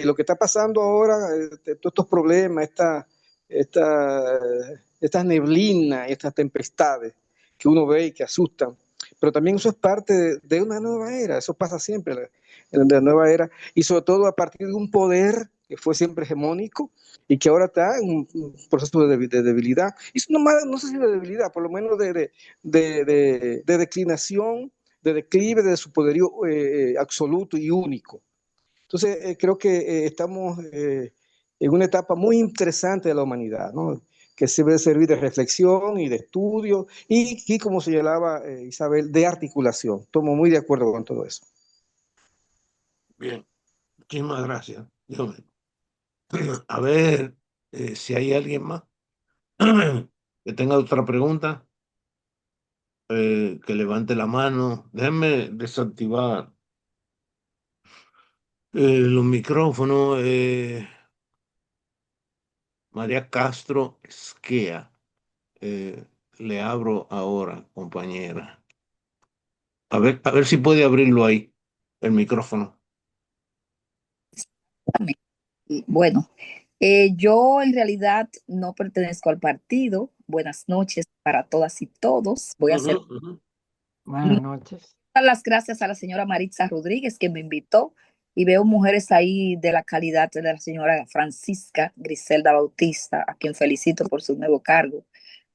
lo que está pasando ahora, todos estos problemas, esta, estas neblinas, estas tempestades que uno ve y que asustan, pero también eso es parte de una nueva era, eso pasa siempre en la nueva era, y sobre todo a partir de un poder que fue siempre hegemónico y que ahora está en un proceso de debilidad, y eso no sé si de debilidad, por lo menos de declinación, de declive de su poderío absoluto y único. Entonces, creo que estamos en una etapa muy interesante de la humanidad, ¿no? Que se debe servir de reflexión y de estudio y como señalaba Isabel, de articulación. Estoy muy de acuerdo con todo eso. Bien, muchísimas gracias. A ver si hay alguien más que tenga otra pregunta, que levante la mano. Déjenme desactivar los micrófonos. María Castro Esquea. Le abro ahora, compañera. A ver si puede abrirlo ahí, el micrófono. Y bueno, yo en realidad no pertenezco al partido. Buenas noches para todas y todos. Voy a hacer Buenas noches. las gracias a la señora Maritza Rodríguez que me invitó y veo mujeres ahí de la calidad de la señora Francisca Griselda Bautista, a quien felicito por su nuevo cargo,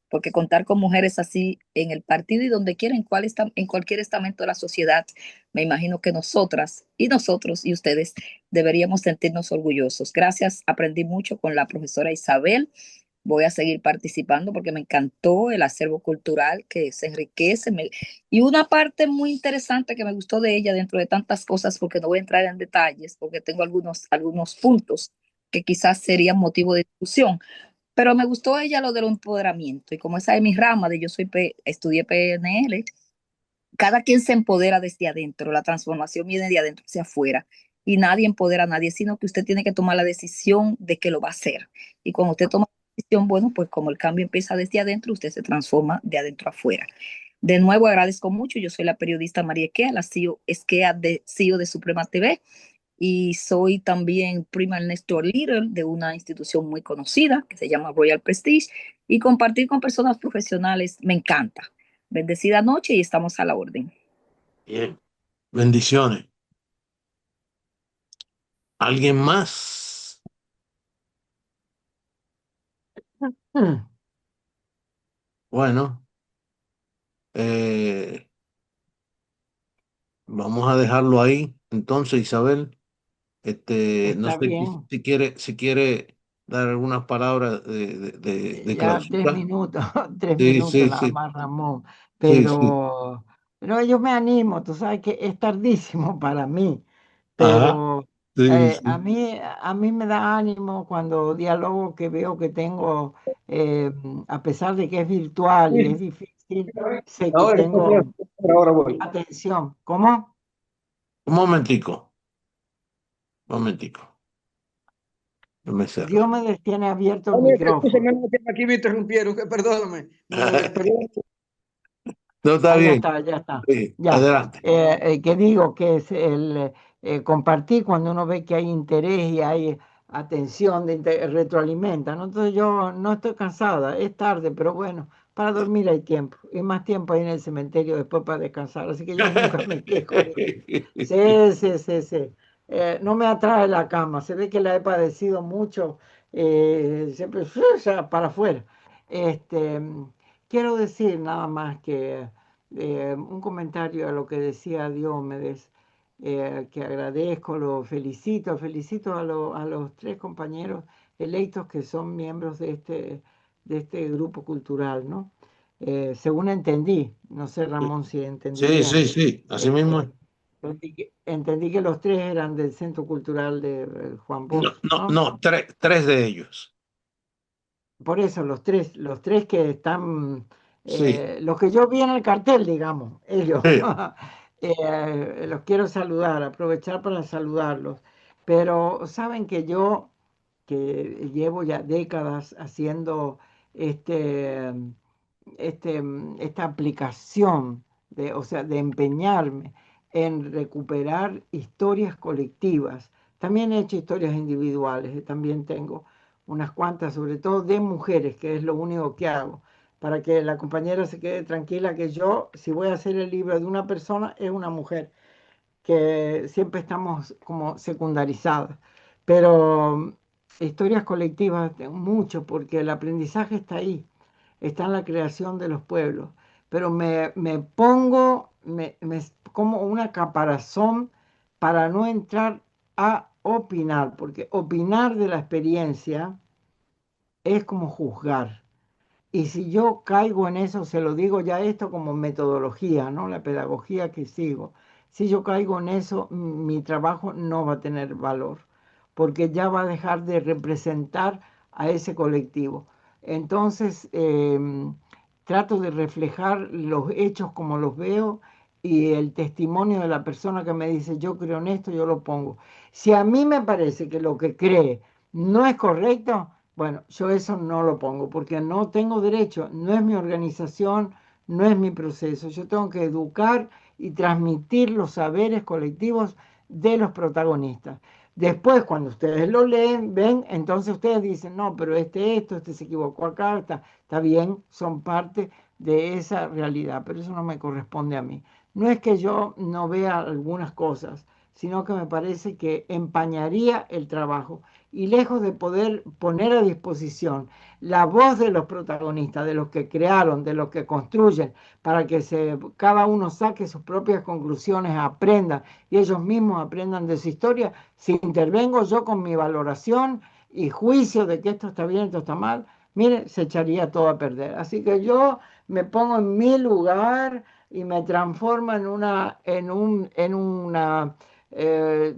porque contar con mujeres así en el partido y donde quiera, en cualquier estamento de la sociedad, me imagino que nosotras y nosotros y ustedes deberíamos sentirnos orgullosos. Gracias, aprendí mucho con la profesora Isabel. Voy a seguir participando porque me encantó el acervo cultural que se enriquece. Y una parte muy interesante que me gustó de ella, dentro de tantas cosas, porque no voy a entrar en detalles, porque tengo algunos puntos que quizás serían motivo de discusión, pero me gustó ella lo del empoderamiento. Y como esa es mi rama, estudié PNL, cada quien se empodera desde adentro, la transformación viene de adentro hacia afuera. Y nadie empodera a nadie, sino que usted tiene que tomar la decisión de que lo va a hacer. Y cuando usted toma la decisión, bueno, pues como el cambio empieza desde adentro, usted se transforma de adentro afuera. De nuevo, agradezco mucho. Yo soy la periodista María Esquea, la CEO, CEO de Suprema TV, y soy también Primal Nestor Leader de una institución muy conocida que se llama Royal Prestige, y compartir con personas profesionales me encanta. Bendecida noche y estamos a la orden. Bien, bendiciones. ¿Alguien más? Bueno, eh, vamos a dejarlo ahí. Entonces, Isabel, no Está sé bien. si quiere dar algunas palabras de Ya tres clausura. minutos, 3 minutos Sí, nada sí, más, Ramón. sí, sí. Pero yo me animo, tú sabes que es tardísimo para mí, Ajá, pero sí, a sí. mí me da ánimo cuando diálogo que veo que tengo, eh, a pesar de que es virtual y es Sí, difícil, sé que ahora, tengo ahora voy. atención. ¿Cómo? Un momentico, déjame cerrar. Dios me tiene abierto el Oye, escúchame, micrófono. no, que aquí me interrumpieron, que perdóname. Perdón. No, está Ah, ya bien. está, ya está. Sí, Ya. adelante. Que digo que es el compartir cuando uno ve que hay interés y hay atención, retroalimenta, ¿no? Entonces yo no estoy cansada, es tarde, pero bueno, para dormir hay tiempo y más tiempo hay en el cementerio después para descansar, así que yo nunca me quejo de eso. Sí, sí, sí, sí. No me atrae la cama, se ve que la he padecido mucho, siempre ya para afuera. Este, quiero decir nada más que un comentario a lo que decía Diomedes, que agradezco, lo felicito, felicito a los tres compañeros electos que son miembros de este grupo cultural, ¿no? Según entendí, no sé Ramón si entendí Sí, bien, sí, sí, así mismo es. entendí que los tres eran del Centro Cultural de Juan No, Bosch, no, ¿no? no, tres de ellos. Por eso los tres que están, Sí, los que yo vi en el cartel, digamos, ellos, sí. los quiero saludar, aprovechar para saludarlos. Pero saben que yo, que llevo ya décadas haciendo este, esta aplicación de, o sea, de empeñarme en recuperar historias colectivas. También he hecho historias individuales, también tengo unas cuantas, sobre todo de mujeres, que es lo único que hago, para que la compañera se quede tranquila que yo, si voy a hacer el libro de una persona, es una mujer, que siempre estamos como secundarizadas. Pero historias colectivas, mucho, porque el aprendizaje está ahí, está en la creación de los pueblos. Pero me pongo como una caparazón para no entrar a opinar, porque opinar de la experiencia es como juzgar. Y si yo caigo en eso, se lo digo ya esto como metodología, ¿no? La pedagogía que sigo. Si yo caigo en eso, mi trabajo no va a tener valor, porque ya va a dejar de representar a ese colectivo. Entonces, trato de reflejar los hechos como los veo y el testimonio de la persona que me dice, yo creo en esto, yo lo pongo. Si a mí me parece que lo que cree no es correcto, bueno, yo eso no lo pongo porque no tengo derecho, no es mi organización, no es mi proceso. Yo tengo que educar y transmitir los saberes colectivos de los protagonistas. Después, cuando ustedes lo leen, ven, entonces ustedes dicen, no, pero este se equivocó acá, está bien, son parte de esa realidad, pero eso no me corresponde a mí. No es que yo no vea algunas cosas, sino que me parece que empañaría el trabajo y lejos de poder poner a disposición la voz de los protagonistas, de los que crearon, de los que construyen, para que cada uno saque sus propias conclusiones, aprenda y ellos mismos aprendan de su historia, si intervengo yo con mi valoración y juicio de que esto está bien, esto está mal, mire, se echaría todo a perder. Así que yo me pongo en mi lugar y me transformo en una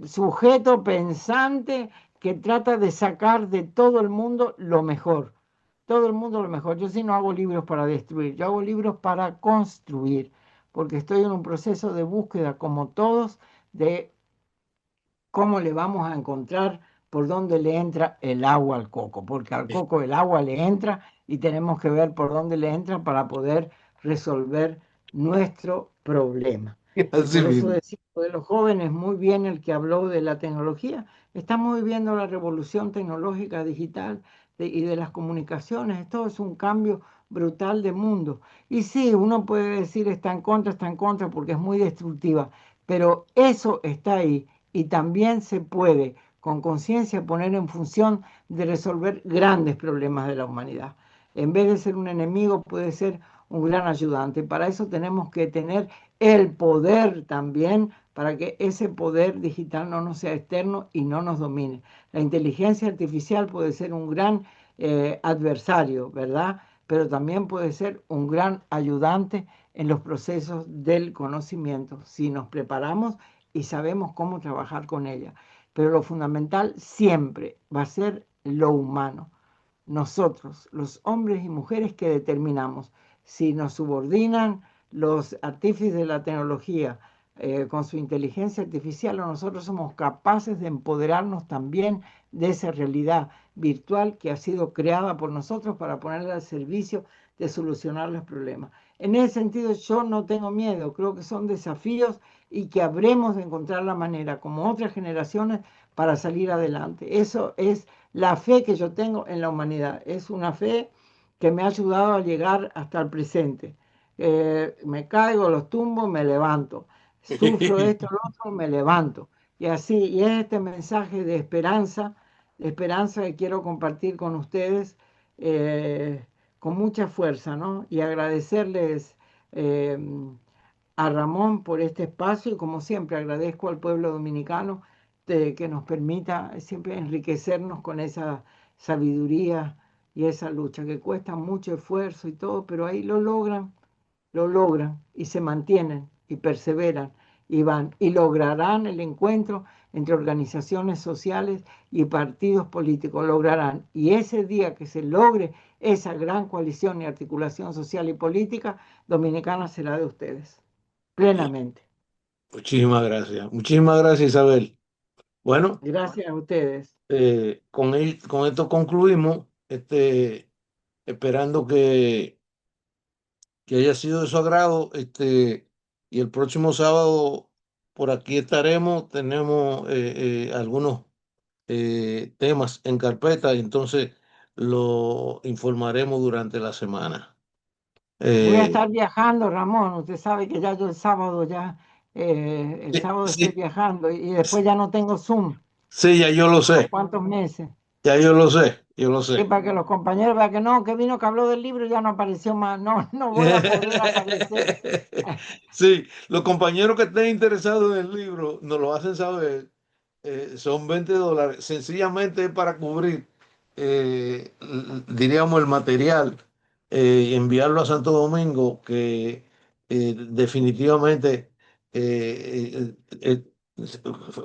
sujeto pensante que trata de sacar de todo el mundo lo mejor. Todo el mundo lo mejor. Yo sí no hago libros para destruir, yo hago libros para construir, porque estoy en un proceso de búsqueda, como todos, de cómo le vamos a encontrar por dónde le entra el agua al coco, porque al coco el agua le entra y tenemos que ver por dónde le entra para poder resolver nuestro problema. Y Así por eso mismo. decía de los jóvenes, muy bien el que habló de la tecnología, estamos viviendo la revolución tecnológica digital y de las comunicaciones, esto es un cambio brutal de mundo. Y sí, uno puede decir está en contra porque es muy destructiva, pero eso está ahí y también se puede con conciencia, poner en función de resolver grandes problemas de la humanidad. En vez de ser un enemigo, puede ser un gran ayudante. Para eso tenemos que tener el poder también, para que ese poder digital no nos sea externo y no nos domine. La inteligencia artificial puede ser un gran adversario, ¿verdad? Pero también puede ser un gran ayudante en los procesos del conocimiento, si nos preparamos y sabemos cómo trabajar con ella. Pero lo fundamental siempre va a ser lo humano. Nosotros, los hombres y mujeres que determinamos si nos subordinan los artífices de la tecnología con su inteligencia artificial, o nosotros somos capaces de empoderarnos también de esa realidad virtual que ha sido creada por nosotros para ponerla al servicio de solucionar los problemas. En ese sentido, yo no tengo miedo, creo que son desafíos y que habremos de encontrar la manera, como otras generaciones, para salir adelante. Eso es la fe que yo tengo en la humanidad. Es una fe que me ha ayudado a llegar hasta el presente. Me caigo, los tumbo, me levanto. Sufro esto, lo otro, me levanto. Y así, y es este mensaje de esperanza que quiero compartir con ustedes con mucha fuerza, ¿no? Y agradecerles eh, a Ramón por este espacio y como siempre agradezco al pueblo dominicano de que nos permita siempre enriquecernos con esa sabiduría y esa lucha que cuesta mucho esfuerzo y todo, pero ahí lo logran y se mantienen y perseveran y van y lograrán el encuentro entre organizaciones sociales y partidos políticos, lograrán. Y ese día que se logre esa gran coalición y articulación social y política, Dominicana será de ustedes, plenamente. Muchísimas gracias, Isabel. Bueno, Gracias a ustedes. con esto concluimos, esperando que haya sido de su agrado, y el próximo sábado por aquí estaremos, tenemos algunos temas en carpeta, y entonces lo informaremos durante la semana. Voy a Eh, estar viajando, Ramón. Usted sabe que ya yo el sábado el sí, sábado estoy sí, viajando y después ya no tengo Zoom sí, ya yo lo por unos sé, cuantos meses. ya yo lo sé, yo lo Y sé. para que los compañeros vean que no, que vino, que habló del libro y ya no apareció más. No, no voy a poder aparecer. Sí, los compañeros que estén interesados en el libro nos lo hacen saber. Son $20. Sencillamente es para cubrir, diríamos, el material, y enviarlo a Santo Domingo, que definitivamente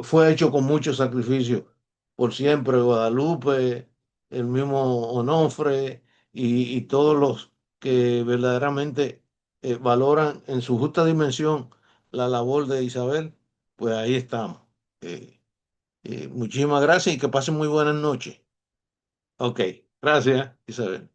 fue hecho con mucho sacrificio. Por siempre, Guadalupe, el mismo Onofre y todos los que verdaderamente valoran en su justa dimensión la labor de Isabel, pues ahí estamos. Eh, Muchísimas gracias y que pasen muy buenas noches. Ok, gracias, Isabel.